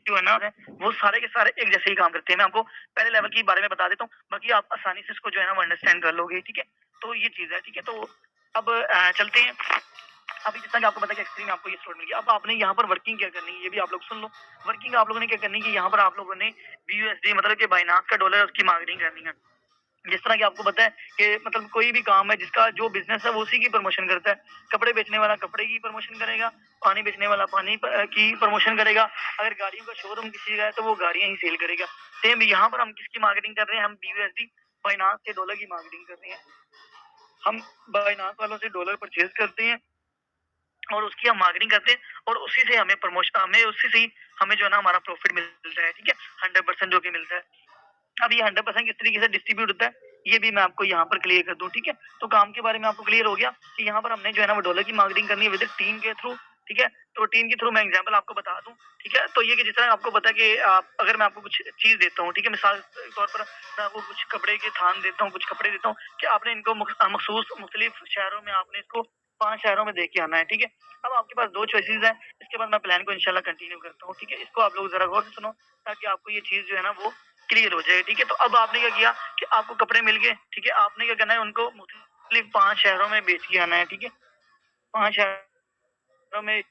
जो है ना वो सारे के सारे एक जैसे ही काम करते हैं। मैं आपको पहले लेवल के बारे में बता देता हूँ, बाकी आप आसानी से इसको जो है ना वो अंडरस्टैंड कर लोगे। ठीक है, तो ये चीज है। ठीक है, तो अब चलते हैं। अभी जितना कि आपको पता है कि एक्सट्रीम में आपको ये स्लॉट मिल गया, अब आपने यहाँ पर वर्किंग क्या करनी है ये भी आप लोग सुन लो। वर्किंग आप लोगों ने क्या करनी है, यहाँ पर आप लोगों ने BUSD मतलब कि बाइनांस का डॉलर उसकी मार्केटिंग करनी है। जिस तरह की आपको पता है कि मतलब कोई भी काम है जिसका जो बिजनेस है वो उसी की प्रमोशन करता है। कपड़े बेचने वाला कपड़े की प्रमोशन करेगा, पानी बेचने वाला पानी की प्रमोशन करेगा, अगर गाड़ियों का शोरूम किसी का है तो वो गाड़ियां ही सेल करेगा। सेम यहाँ पर हम किसकी मार्केटिंग कर रहे हैं, हम BUSD बाइनांस के डॉलर की मार्केटिंग कर रहे हैं। हम बाइनांस वालों से डॉलर परचेज करते हैं और उसकी हम मार्केटिंग करते हैं, और उसी से हमें प्रमोशन, हमें उसी से ही हमें जो है ना हमारा प्रॉफिट मिलता है। ठीक है, 100% जो कि मिलता है। अब ये 100% किस तरीके से डिस्ट्रीब्यूट होता है ये भी मैं आपको यहाँ पर क्लियर कर दूं। ठीक है, तो काम के बारे में आपको क्लियर हो गया कि यहाँ पर हमने जो है ना वो डॉलर की मार्केटिंग करनी है विद टीम के थ्रू। ठीक है, तो टीम के थ्रू मैं एग्जांपल आपको बता दूं। ठीक है, तो ये कि जिस तरह आपको पता है कि आप अगर मैं आपको कुछ चीज देता हूँ, ठीक है, मिसाल के तौर पर मैं आपको कुछ कपड़े के थान देता हूँ, कुछ कपड़े देता हूँ, कि आपने इनको मखसूस मुख्तलिफ शहरों में आपने इसको 5 शहरों में देख के आना है। ठीक है, अब आपके पास 2 चॉइसेस है, इसके बाद मैं प्लान को इंशाल्लाह कंटिन्यू करता हूँ। ठीक है, इसको आप लोग जरा गौर से सुनो ताकि आपको ये चीज जो है ना वो क्लियर हो जाए। ठीक है, तो अब आपने क्या किया कि आपको कपड़े मिल गए। ठीक है, आपने क्या करना है, उनको मुख्तलिफ 5 शहरों में बेच के आना है। ठीक है, 5 शहरों में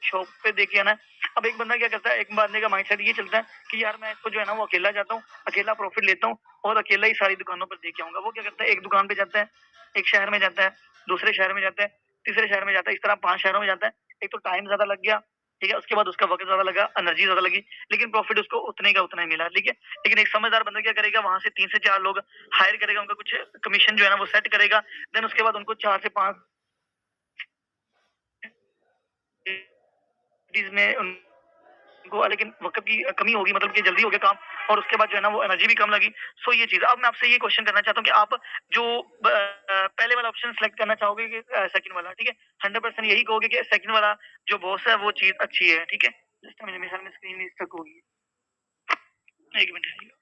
शॉप पे देके आना है। अब एक बंदा क्या करता है, एक बंदे का माइंडसेट ये चलता है कि यार मैं इसको जो है ना वो अकेला जाता हूँ, अकेला प्रॉफिट लेता हूँ और अकेला ही सारी दुकानों पर देके आऊंगा। वो क्या करता है, एक दुकान पे जाता है, एक शहर में जाता है, दूसरे शहर में जाता है, तीसरे शहर में जाता है, इस तरह 5 शहरों में जाता है। एक तो टाइम ज्यादा लग गया, ठीक है, उसके बाद उसका वक्त ज्यादा लगा, एनर्जी ज्यादा लगी, लेकिन प्रॉफिट उसको उतने का उतना ही मिला। ठीक है, लेकिन एक समझदार बंदा क्या करेगा, वहां से 3 से 4 लोग हायर करेगा, उनका कुछ कमीशन जो है ना वो सेट करेगा, देन उसके बाद उनको 4 से 5 में उनको, लेकिन वक्त की कमी होगी, मतलब कि जल्दी हो गया काम, और उसके बाद जो है ना वो एनर्जी भी कम लगी। सो ये चीज। अब मैं आपसे ये क्वेश्चन करना चाहता हूँ कि आप जो पहले वाला ऑप्शन सेलेक्ट करना चाहोगे कि सेकंड वाला। ठीक है, 100% यही कहोगे कि सेकंड वाला जो बॉस है वो चीज अच्छी है। ठीक है, जस्ट मेरे में स्क्रीन स्टक होगी, 1 मिनट।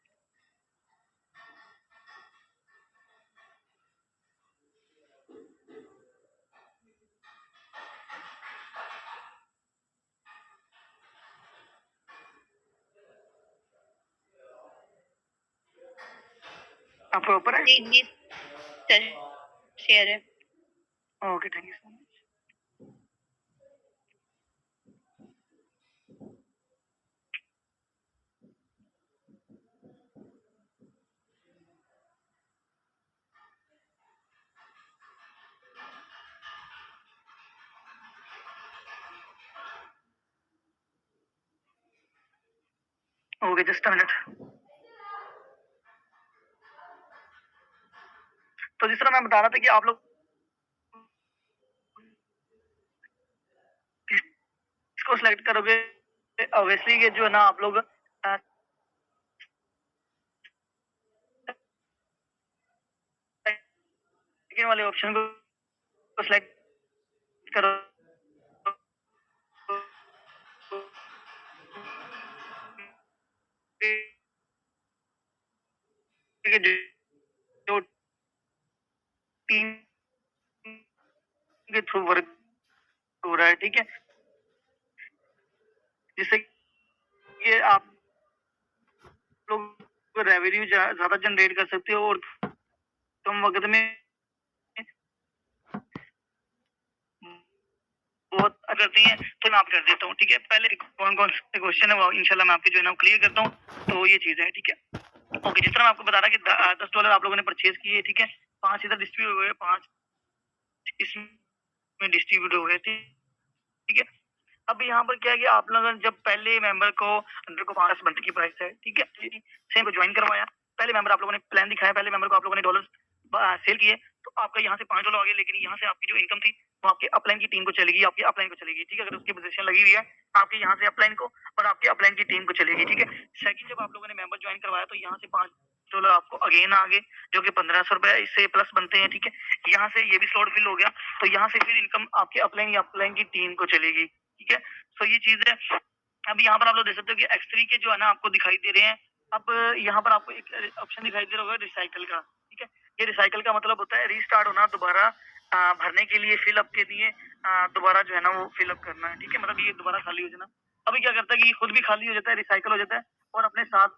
आपके ऊपर है? जी जी सर, शेयर है। Okay, thank you so much. Okay, just a minute. तो जिस तरह मैं बता रहा था कि आप लोग किसको सिलेक्ट करोगे, ऑब्वियसली ये जो है ना आप लोग सेकंड वाले ऑप्शन को सिलेक्ट करो। जो टीम के थ्रू वर्क हो रहा है, ठीक है, जिससे ये आप लोग रेवेन्यू ज्यादा जनरेट कर सकते हो और कम वक्त में बहुत करती हैं। तो मैं आप कर देता हूँ, ठीक है। पहले कौन कौन से क्वेश्चन है वो इंशाल्लाह मैं आपके जो है ना क्लियर करता हूँ। तो ये चीज है, ठीक है। ओके, जिस तरह मैं आपको बता रहा कि $10 आप लोगों ने परचेज किए, ठीक है, 5 इधर डिस्ट्रीब्यूट हुए, 5 इसमें डिस्ट्रीब्यूट हो गए, ठीक है। अब यहाँ पर क्या है कि आप लोगों ने जब पहले मेंबर को अंडर को 5 मंथ की प्राइस है, ठीक है, सेम को ज्वाइन करवाया, पहले मेंबर आप लोगों ने प्लान दिखाया, पहले मेंबर को आप लोगों ने डॉलर सेल किए, तो आपका यहाँ से $5 आ गया, लेकिन यहाँ से आपकी जो इनकम थी वो आपके अपलाइन की टीम को चलेगी, आपकी अपलाइन को चलेगी, ठीक है। अगर उसकी पोजीशन लगी हुई है आपके यहाँ से अपलाइन को और आपके अपलाइन की टीम को चलेगी, ठीक है। सेकंड, जब आप लोगों ने मेंबर ज्वाइन करवाया तो यहाँ से $5 आपको अगेन आ गए, जो कि ₹1500 इससे प्लस बनते हैं, ठीक है। यहाँ से ये भी स्लॉट फिल हो गया, तो यहाँ से फिर इनकम आपके अपलाइन या अपलाइन की टीम को चलेगी, ठीक है। तो ये चीज है। अब यहाँ पर आप लोग देख सकते हो कि X3 के जो है ना आपको दिखाई दे रहे हैं। अब यहाँ पर आपको एक ऑप्शन दिखाई दे रहा होगा रिसाइकल का, ठीक है। ये रिसाइकल का मतलब होता है रीस्टार्ट होना, दोबारा भरने के लिए फिलअप के लिए दोबारा जो है ना वो फिलअप करना है, ठीक है। मतलब ये दोबारा खाली हो जाना। अभी क्या करता है कि ये खुद भी खाली हो जाता है, रिसाइकल हो जाता है और अपने साथ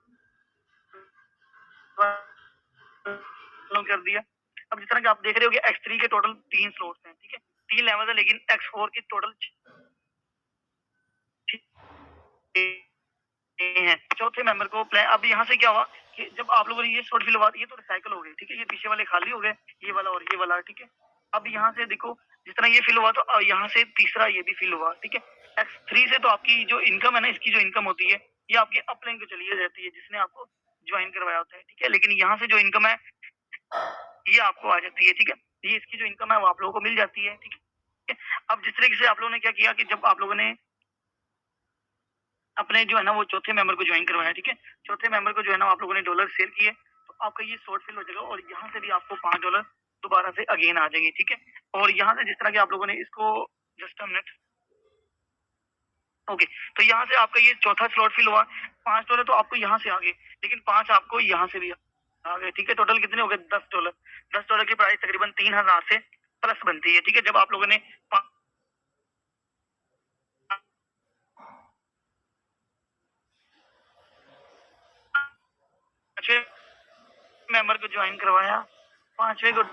कर दिया। अब जिस तरह कि आप देख रहे हो कि X3 के टोटल 3 स्लॉट्स हैं, ठीक है, 3 लेवल है, लेकिन X4 की टोटल हैं। चौथे मेंबर को प्लान, अब यहाँ से क्या हुआ कि जब आप लोगों ने ये स्लॉट फिल हुआ, ये तो रिसाइकल हो गए, ठीक है, ये पीछे वाले खाली हो गए, ये वाला और ये वाला, ठीक है। अब यहाँ से देखो जिस तरह ये फिल हुआ तो यहाँ से तीसरा ये भी फिल हुआ, ठीक है। X3 से तो आपकी जो इनकम है ना, इसकी जो इनकम होती है ये आपकी अपलाइन को चली जाती है, जिसने आपको ज्वाइन करवाया होता है, ठीक है। लेकिन यहाँ से जो इनकम है ये आपको आ जाती है, ठीक है। ये इसकी जो इनकम है वो आप लोगों को मिल जाती है, ठीक है। अब जिस तरीके से आप लोगों ने क्या किया कि जब आप लोगों ने अपने जो है ना वो चौथे मेंबर को ज्वाइन करवाया, ठीक है, चौथे मेंबर को जो है ना आप लोगों ने डॉलर सेल किए, तो आपका ये शॉर्ट फिल हो जाएगा और यहाँ से भी आपको $5 दोबारा से अगेन आ जाएंगे, ठीक है। और यहाँ से जिस तरह के आप लोगों ने इसको जस्ट अ मिनट, ओके, तो यहाँ से आपका ये चौथा स्लॉट फिल हुआ, $5 तो आपको यहाँ से आ गए, लेकिन 5 आपको यहाँ से भी आ गए, ठीक है। टोटल कितने हो गए? $10। $10 की प्राइस तकरीबन 3000 से प्लस बनती है, ठीक है। जब आप लोगों ने मेंबर को ज्वाइन करवाया, 5वें को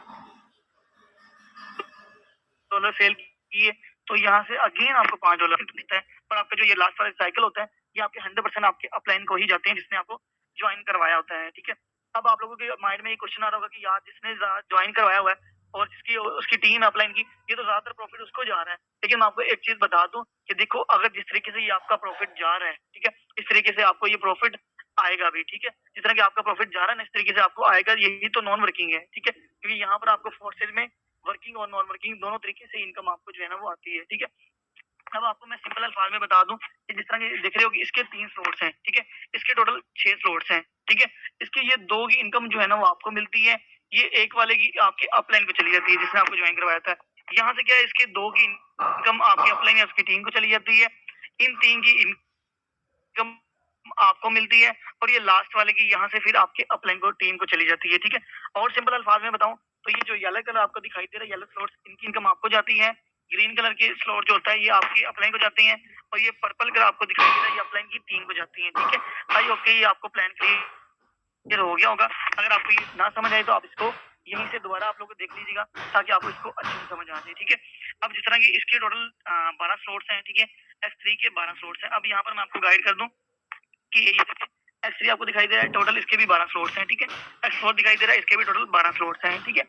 डॉलर सेल किए, तो यहाँ से अगेन आपको $5 मिलता है। पर आपका जो ये लास्ट वाला साइकिल होता है ये आपके 100% आपके अपलाइन को ही जाते हैं, जिसने आपको ज्वाइन करवाया होता है, ठीक है। अब आप लोगों के माइंड में ये क्वेश्चन आ रहा होगा कि यार जिसने ज्वाइन करवाया हुआ है और जिसकी उसकी टीम अपलाइन की, ये तो ज्यादातर प्रॉफिट उसको जा रहा है। लेकिन मैं आपको एक चीज बता दूं कि देखो, अगर जिस तरीके से ये आपका प्रॉफिट जा रहा है, ठीक है, इस तरीके से आपको ये प्रॉफिट आएगा भी, ठीक है। जिस तरह की आपका प्रॉफिट जा रहा है ना, इस तरीके से आपको आएगा। यही तो नॉन वर्किंग है, ठीक है, क्योंकि यहाँ पर आपको फोर्सेज में वर्किंग और नॉन वर्किंग दोनों तरीके से इनकम आपको जो है ना वो आती है, ठीक है। अब आपको मैं सिंपल अल्फाज में बता दूं कि जिस तरह के देख रहे हो कि इसके 3 स्लॉट्स हैं, ठीक है, इसके टोटल 6 स्लॉट्स हैं, ठीक है। इसके ये 2 की इनकम जो है ना वो आपको मिलती है, ये एक वाले की आपके अपलाइन को चली जाती है, जिसने आपको ज्वाइन करवाया था। यहाँ से क्या है, इसके 2 की इनकम आपकी अपलाइन या उसकी टीम को चली जाती है, इन 3 की इनकम आपको मिलती है, और ये लास्ट वाले की यहाँ से फिर आपके अपलाइन को टीम को चली जाती है, ठीक है। और सिंपल अल्फाज में बताऊं तो ये जो येलो कलर आपको दिखाई दे रहा है, येलो स्लॉट्स, इनकी इनकम आपको जाती है। ग्रीन कलर के स्लॉट जो होता है ये आपके अपलाइन को जाते हैं, और ये पर्पल कलर आपको दिखाई दे रहा है ये अपलाइन की टीम को जाती है, ठीक है। आई होप ये आपको प्लान क्लियर क्लियर हो गया होगा। अगर आपको ये ना समझ आए तो आप इसको यहीं से दोबारा आप लोग देख लीजिएगा ताकि आपको इसको अच्छे से समझ आ जाए, ठीक है। अब जिस तरह की इसके टोटल 12 स्लॉट्स हैं, ठीक है, S3 के 12 स्लॉट्स हैं। अब यहाँ पर मैं आपको गाइड कर दूं कि ये देखिए S3 आपको दिखाई दे रहा है, टोटल इसके भी 12 स्लॉट्स हैं, ठीक है। S4 दिखाई दे रहा है, इसके भी टोटल 12 स्लॉट्स हैं, ठीक है।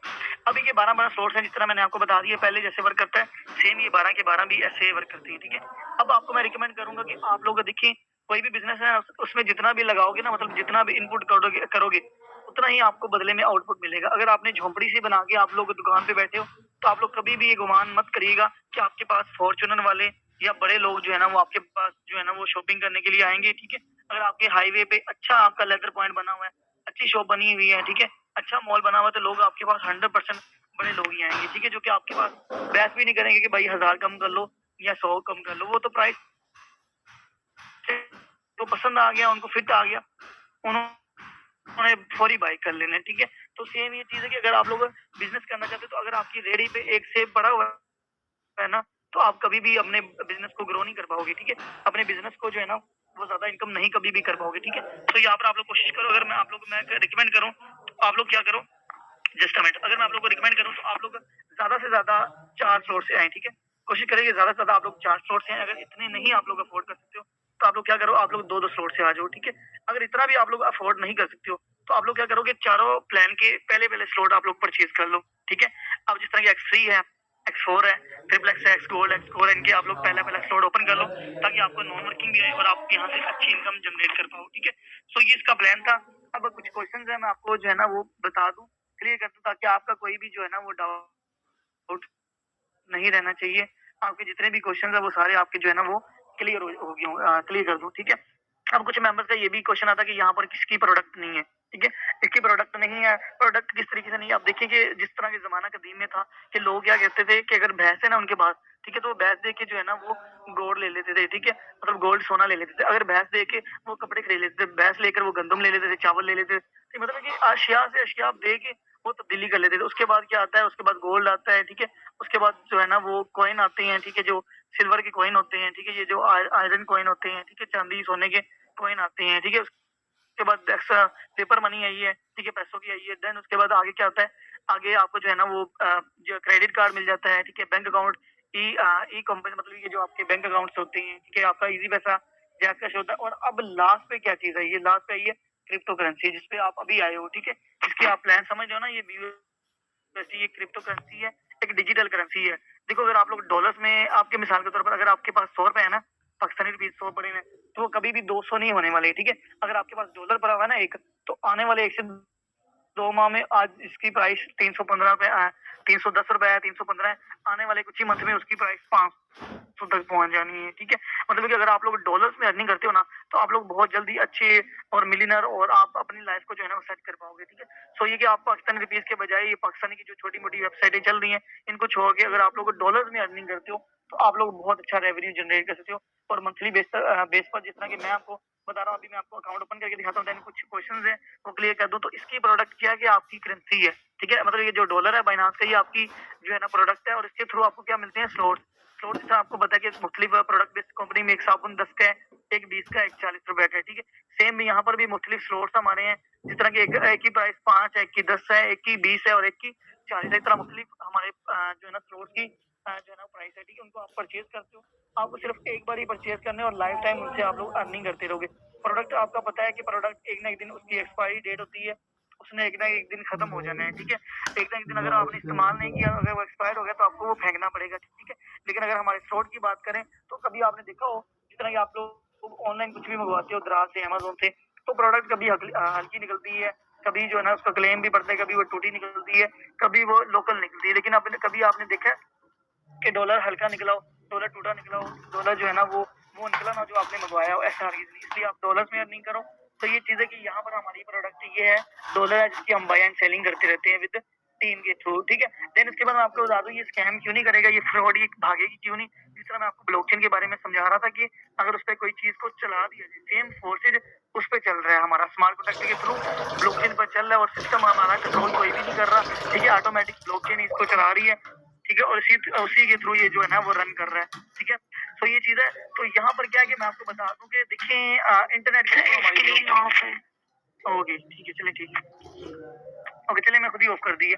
अब ये 12 स्लॉट्स हैं, जिस तरह मैंने आपको बता दिया पहले जैसे वर्क करता है, सेम ये 12 के 12 भी ऐसे वर्क करते हैं, ठीक है। अब आपको मैं रिकमेंड करूंगा कि आप लोग देखिए कोई भी बिजनेस है उसमें जितना भी लगाओगे ना, मतलब जितना भी इनपुट करोगे उतना ही आपको बदले में आउटपुट मिलेगा। अगर आपने झोंपड़ी से बना के आप लोग दुकान पे बैठे हो तो आप लोग कभी भी ये गुमान मत करिएगा कि आपके पास फॉर्च्यूनर वाले या बड़े लोग जो है ना वो आपके पास जो है ना वो शॉपिंग करने के लिए आएंगे, ठीक है। अगर आपके हाईवे पे अच्छा आपका लेदर पॉइंट बना हुआ है, अच्छी शॉप बनी हुई है, ठीक है, अच्छा मॉल बना हुआ है, तो लोग आपके पास 100% बड़े लोग ही आएंगे, ठीक है, जो कि आपके पास बहस भी नहीं करेंगे कि भाई 1000 कम कर लो या 100 कम कर लो। वो तो प्राइस तो पसंद आ गया, उनको फिट आ गया, उन्होंने फौरी बाई कर लेना, ठीक है। तो सेम ये चीज है कि अगर आप लोग बिजनेस करना चाहते हो तो अगर आपकी रेडी पे एक सेब पड़ा हुआ है ना, तो आप कभी भी अपने बिजनेस को ग्रो नहीं कर पाओगे, ठीक है। अपने बिजनेस को जो है ना वो ज्यादा इनकम नहीं कभी भी कर पाओगे, ठीक है। तो यहाँ पर आप लोग कोशिश करो, अगर मैं आप लोग मैं रिकमेंड करूँ तो आप लोग क्या करो, जस्ट मिनट, अगर मैं आप लोग को रिकमेंड करूँ तो आप लोग ज्यादा से ज्यादा 4 फ्लोर से आए, ठीक है। कोशिश करेंगे ज्यादा से ज्यादा आप लोग 4 फ्लोर से आए। अगर इतने नहीं आप लोग अफोर्ड कर सकते हो तो आप लोग क्या करो, आप लोग 2-2 फ्लोर से आ जाओ, ठीक है। अगर इतना भी आप लोग अफोर्ड नहीं कर सकते हो तो आप लोग क्या करोगे, चारों प्लान के पहले स्लॉट आप लोग परचेज कर लो, ठीक है। अब जिस तरह की X3 है, X4 है, ट्रिप्लेक्स है, X गोल्ड है, इनके आप लोग पहला स्लॉट ओपन कर लो ताकि आपको नॉन वर्किंग भी आए और आप यहाँ से अच्छी इनकम जनरेट कर पाओ, ठीक है। सो ये इसका प्लान था। अब कुछ क्वेश्चन है मैं आपको जो है ना वो बता दूं, क्लियर कर दूं, ताकि आपका कोई भी जो है ना वो डाउट नहीं रहना चाहिए। आपके जितने भी क्वेश्चन है वो सारे आपके जो है ना वो क्लियर हो गए हों, क्लियर कर दूं, ठीक है। अब कुछ मेंबर्स का ये भी क्वेश्चन आता है कि यहाँ पर किसकी प्रोडक्ट नहीं है, ठीक है। इसकी प्रोडक्ट नहीं है, प्रोडक्ट किस तरीके से नहीं है। आप देखिए कि जिस तरह के जमाना कदीम में था कि लोग क्या कहते थे कि अगर भैंस है ना उनके पास, ठीक है, तो वो भैंस दे के जो है ना वो गोल्ड ले लेते थे, ठीक है, मतलब गोल्ड सोना ले लेते थे। अगर भैंस दे के वो कपड़े खरीद लेते थे, भैंस लेकर वो गंदम ले लेते थे, चावल ले लेते थे, तो मतलब कि अशिया से अशिया आप दे के वो तब्दीली कर लेते थे। उसके बाद क्या आता है, उसके बाद गोल्ड आता है, ठीक है। उसके बाद जो है ना वो कॉइन आते हैं, ठीक है, जो सिल्वर के कॉइन होते हैं, ठीक है, ये जो आयरन कॉइन होते हैं, ठीक है, चांदी सोने के कॉइन आते हैं, ठीक है। उसके बाद एक्स्ट्रा पेपर मनी आई है, ठीक है, पैसों की आई है। देन उसके बाद आगे क्या होता है, आगे आपको जो है ना वो जो क्रेडिट कार्ड मिल जाता है, ठीक है, बैंक अकाउंट ई ई कंपनी, मतलब ये जो आपके बैंक अकाउंट्स होते हैं, ठीक है, आपका इजी पैसा जैस कैश होता है। और अब लास्ट पे क्या चीज है, ये लास्ट पे आई है क्रिप्टो करेंसी, जिसपे आप अभी आए हो, ठीक है। इसके आप प्लान समझ लो ना, ये वैसे ये क्रिप्टो करेंसी है, एक डिजिटल करेंसी है। देखो अगर आप लोग डॉलर्स में, आपके मिसाल के तौर पर अगर आपके पास 100 रुपए है ना, पाकिस्तानी रुपीज 100 पड़े हैं, तो वो कभी भी 200 नहीं होने वाले, ठीक है। अगर आपके पास डॉलर पड़ा हुआ है ना एक, तो आने वाले 1 से 2 माह में आज इसकी प्राइस 315 रुपए 310 रुपए है, 315 है। आने वाले कुछ ही मंथ में उसकी प्राइस 500 तक पहुंच जानी है, ठीक है। मतलब कि अगर आप लोग डॉलर्स में अर्निंग करते हो ना तो आप लोग बहुत जल्दी अच्छे और मिलियनर और आप अपनी लाइफ को जो है ना सेट कर पाओगे, ठीक है। सो ये कि आप पाकिस्तानी रुपीज के बजाय ये पाकिस्तानी की जो छोटी मोटी वेबसाइटें चल रही हैं इनको छोड़ के अगर आप लोग डॉलर्स में अर्निंग करते हो तो आप लोग बहुत अच्छा रेवेन्यू जनरेट कर सकते हो। और मंथली बेस पर जिस तरह की मैं आपको बता रहा हूँ, अभी मैं आपको अकाउंट ओपन करके दिखाता हूँ, देन कुछ क्वेश्चंस हैं वो क्लियर कर दूं। तो इसकी प्रोडक्ट क्या है कि आपकी करेंसी है, ठीक है, मतलब ये जो डॉलर है बाइनांस का, ये आपकी जो है ना प्रोडक्ट है। और इसके थ्रू आपको क्या मिलते हैं, स्लॉट। स्लॉट जैसा आपको पता है कि मुख्तलिफ प्रोडक्ट बेस्ड कंपनी में एक साबुन 10 का है, एक 20 का, एक 40 रुपए का है, ठीक है। सेम यहाँ पर भी मुख्तलिफ स्लॉट्स हमारे हैं, जिस तरह की एक की प्राइस 5 है, एक की 10 है, एक की 20 है और एक की 40 है। इस तरह मुख्तलिफ हमारे जो है ना स्लॉट की जो है ना प्राइस है, ठीक है। उनको आप परचेज करते हो, आपको सिर्फ एक बार ही परचेज करने और लाइफ टाइम उनसे आप लोग अर्निंग करते रहोगे। प्रोडक्ट आपका पता है कि प्रोडक्ट एक ना एक दिन उसकी एक्सपायरी डेट होती है, उसने एक ना एक दिन खत्म हो जाना है, ठीक है। एक ना एक दिन अगर आपने इस्तेमाल नहीं किया, अगर वो एक्सपायर हो गया तो आपको वो फेंकना पड़ेगा, ठीक है। लेकिन अगर हमारे स्लॉट की बात करें तो कभी आपने देखा हो, जिस तरह की आप लोग ऑनलाइन कुछ भी मंगवाते हो दराज से, अमेजोन से, तो प्रोडक्ट कभी हल्की निकलती है, कभी जो है ना उसका क्लेम भी बढ़ता है, कभी वो टूटी निकलती है, कभी वो लोकल निकलती है। लेकिन आपने कभी आपने देखा है कि डॉलर हल्का निकला हो, डॉलर टूटा निकला हो, डॉलर जो है ना वो निकला ना जो आपने मंगवाया हो, ऐसा रीजन। इसलिए आप डॉलर्स में अर्निंग करो। तो ये चीज है कि यहाँ पर हमारी प्रोडक्ट ये है, डॉलर है जिसकी हम बाय एंड सेलिंग करते रहते हैं विद टीम के थ्रू, ठीक है। देन उसके बाद मैं आपको बता दूं ये स्कैम क्यों नहीं करेगा, ये फ्रॉड, ये भागेगी क्यों नहीं। जिस तरह मैं आपको ब्लॉकचेन के बारे में समझा रहा था कि अगर उस पर कोई चीज को चला दिया जाए, सेम फोर्सेज उस पर चल रहा है, हमारा स्मार्ट कॉन्ट्रैक्ट के थ्रू ब्लॉकचेन पर चल रहा है और सिस्टम हमारा कंट्रोल कोई भी नहीं कर रहा, ठीक है। ऑटोमेटिक ब्लॉकचेन इसको चला रही है, ठीक है, और उसी के थ्रू ये जो है ना वो रन कर रहा है, ठीक है। तो ये चीज है। तो यहाँ पर क्या है कि मैं आपको बता दूं कि देखिए इंटरनेट के थ्रू हमारी ओके, ठीक है, चलिए ठीक है। ओके, चलिए मैं खुद ही ऑफ कर दी है।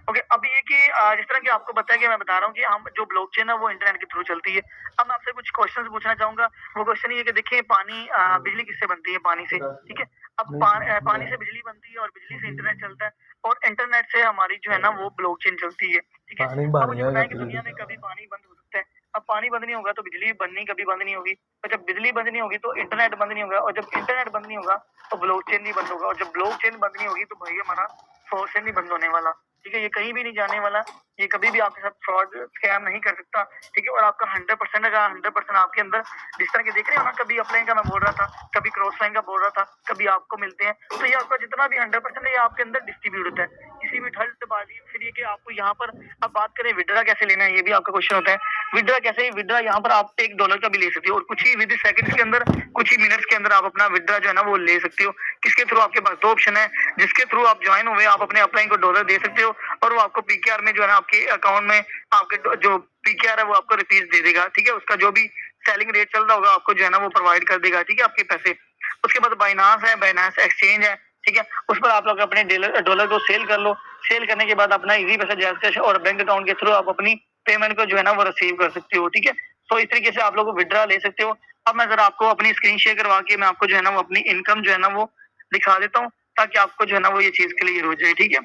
ओके, अब ये कि जिस तरह कि आपको पता है कि मैं बता रहा हूँ कि हम जो ब्लॉकचेन है वो इंटरनेट के थ्रू चलती है। अब मैं आपसे कुछ क्वेश्चंस पूछना चाहूँगा। वो क्वेश्चन ये है कि देखिए पानी बिजली किससे बनती है? पानी से, ठीक है? अब पानी से बिजली बनती है और बिजली से इंटरनेट चलता है और इंटरनेट से हमारी जो है ना वो ब्लॉकचेन चलती है, ठीक है? पानी अब बन मुझे जाएगा बताएँ कि बिजली दुनिया में से। कभी पानी बंद हो सकता है? अब पानी बंद नहीं होगा तो बिजली बननी कभी बंद नहीं होगी और जब बिजली बंद नहीं होगी तो इंटरनेट बंद नहीं होगा और जब इंटरनेट बंद नहीं होगा तो ब्लॉकचेन नहीं बंद होगा और जब ब्लॉकचेन बंद नहीं होगी तो भाई हमारा सोर्स नहीं बंद होने वाला, ठीक है? ये कहीं भी नहीं जाने वाला, ये कभी भी आपके साथ फ्रॉड स्कैम नहीं कर सकता, ठीक है? और आपका 100% अगर 100% आपके अंदर जिस तरह के देख रहे हो ना, कभी अपलाइन का मैं बोल रहा था, कभी क्रॉस लाइन का बोल रहा था, कभी आपको मिलते हैं, तो ये आपका जितना भी 100% है ये आपके अंदर डिस्ट्रीब्यूट होता है। किसी भी थर्ड पार्टी फिर ये कि आपको यहाँ पर अब बात करें विड्रा कैसे लेना है, ये भी आपका क्वेश्चन होता है। विड्रा कैसे? विड्रा यहाँ पर आप $1 का भी ले सकते हो और कुछ ही विद सेकंड्स के अंदर, कुछ ही मिनट्स के अंदर आप अपना विड्रा जो है ना वो ले सकते हो। किसके थ्रू? आपके पास 2 ऑप्शन है, जिसके थ्रू आप ज्वाइन हुए, आप अपने अपलाइन को डॉलर दे सकते हो और वो आपको पीकेआर में जो है ना आपके अकाउंट में आपके जो पीकेआर है वो आपको रुपीज दे देगा, ठीक है? उसका जो भी सेलिंग रेट चल रहा होगा आपको जो है ना वो प्रोवाइड कर देगा, ठीक है? आपके पैसे। उसके बाद बाइनांस है, बाइनांस एक्सचेंज है, ठीक है? उस पर आप लोग अपने डॉलर को सेल कर लो। सेल करने के बाद अपना इजी पैसा जैसे और बैंक अकाउंट के थ्रू आप अपनी पेमेंट को जो है ना वो रिसीव कर सकते हो, ठीक है? तो इस तरीके से आप लोग विड्रा ले सकते हो। अब मैं जरा आपको अपनी स्क्रीन शेयर करवा के मैं आपको जो है ना वो अपनी इनकम जो है ना वो दिखा देता हूँ ताकि आपको जो है ना वो ये चीज क्लियर हो जाए, ठीक है?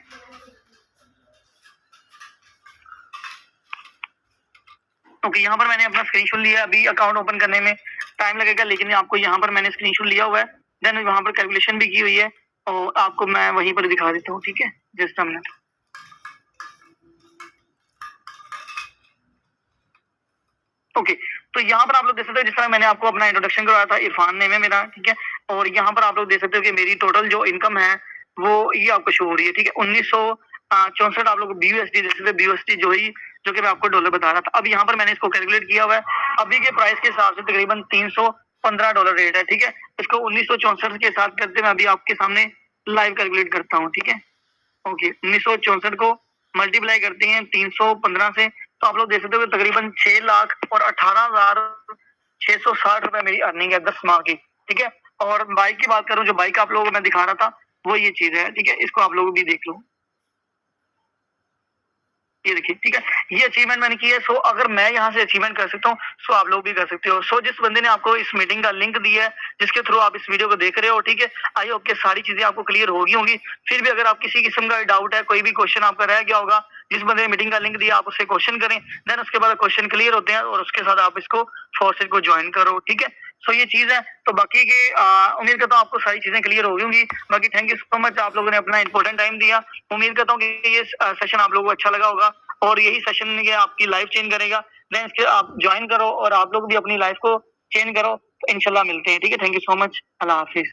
ओके, यहाँ पर मैंने अपना स्क्रीनशॉट लिया। अभी अकाउंट ओपन करने में टाइम लगेगा लेकिन आपको यहाँ पर मैंने स्क्रीनशॉट लिया हुआ है। देन वहाँ पर कैलकुलेशन भी की हुई है और आपको मैं वहीं पर दिखा देता हूँ, ठीक है? जस्ट हमने ओके, तो यहाँ पर आप लोग देख सकते हो जिस तरह मैंने आपको अपना इंट्रोडक्शन करवाया था, इरफान नेम है मेरा, ठीक है? और यहाँ पर आप लोग देख सकते हो कि मेरी टोटल जो इनकम है वो ये आपको शो हो रही है, ठीक है? 1964 आप लोग BUSD देख सकते हो, BUSD जो कि मैं आपको डॉलर बता रहा था। अब यहाँ पर मैंने इसको कैलकुलेट किया हुआ है। अभी के प्राइस के हिसाब से तकरीबन $315 रेट है, ठीक है? इसको 1964 के साथ करते मैं अभी आपके सामने लाइव कैलकुलेट करता हूँ, ठीक है? ओके, 1964 को मल्टीप्लाई करते हैं 315 से तो आप लोग देख सकते हो कि तकरीबन 6,18,660 रुपए मेरी अर्निंग है 10 माह की, ठीक है? और बाइक की बात करूं, जो बाइक आप लोगों को मैं दिखा रहा था वो ये चीज है, ठीक है? इसको आप लोग भी देख लो, ये देखिए, ठीक है? ये अचीवमेंट मैंने की है। सो अगर मैं यहाँ से अचीवमेंट कर सकता हूँ सो आप लोग भी कर सकते हो। सो जिस बंदे ने आपको इस मीटिंग का लिंक दिया है जिसके थ्रू आप इस वीडियो को देख रहे हो, ठीक है? आई होप के सारी चीजें आपको क्लियर होगी होंगी। फिर भी अगर आप किसी किस्म का डाउट है, कोई भी क्वेश्चन आपका रह गया होगा, जिस बंदे ने मीटिंग का लिंक दिया आप उससे क्वेश्चन करें, देन उसके बाद क्वेश्चन क्लियर होते हैं और उसके साथ आप इसको फोर्सेज को ज्वाइन करो, ठीक है? सो ये चीज है। तो बाकी के उम्मीद करता हूँ आपको सारी चीजें क्लियर हो गई होंगी। बाकी थैंक यू सो मच, आप लोगों ने अपना इंपॉर्टेंट टाइम दिया। उम्मीद करता हूँ कि ये सेशन आप लोगों को अच्छा लगा होगा और यही सेशन ये आपकी लाइफ चेंज करेगा। देन इसके आप ज्वाइन करो और आप लोग भी अपनी लाइफ को चेंज करो। इंशाल्लाह मिलते हैं, ठीक है? Thank you so much, Allah Hafiz.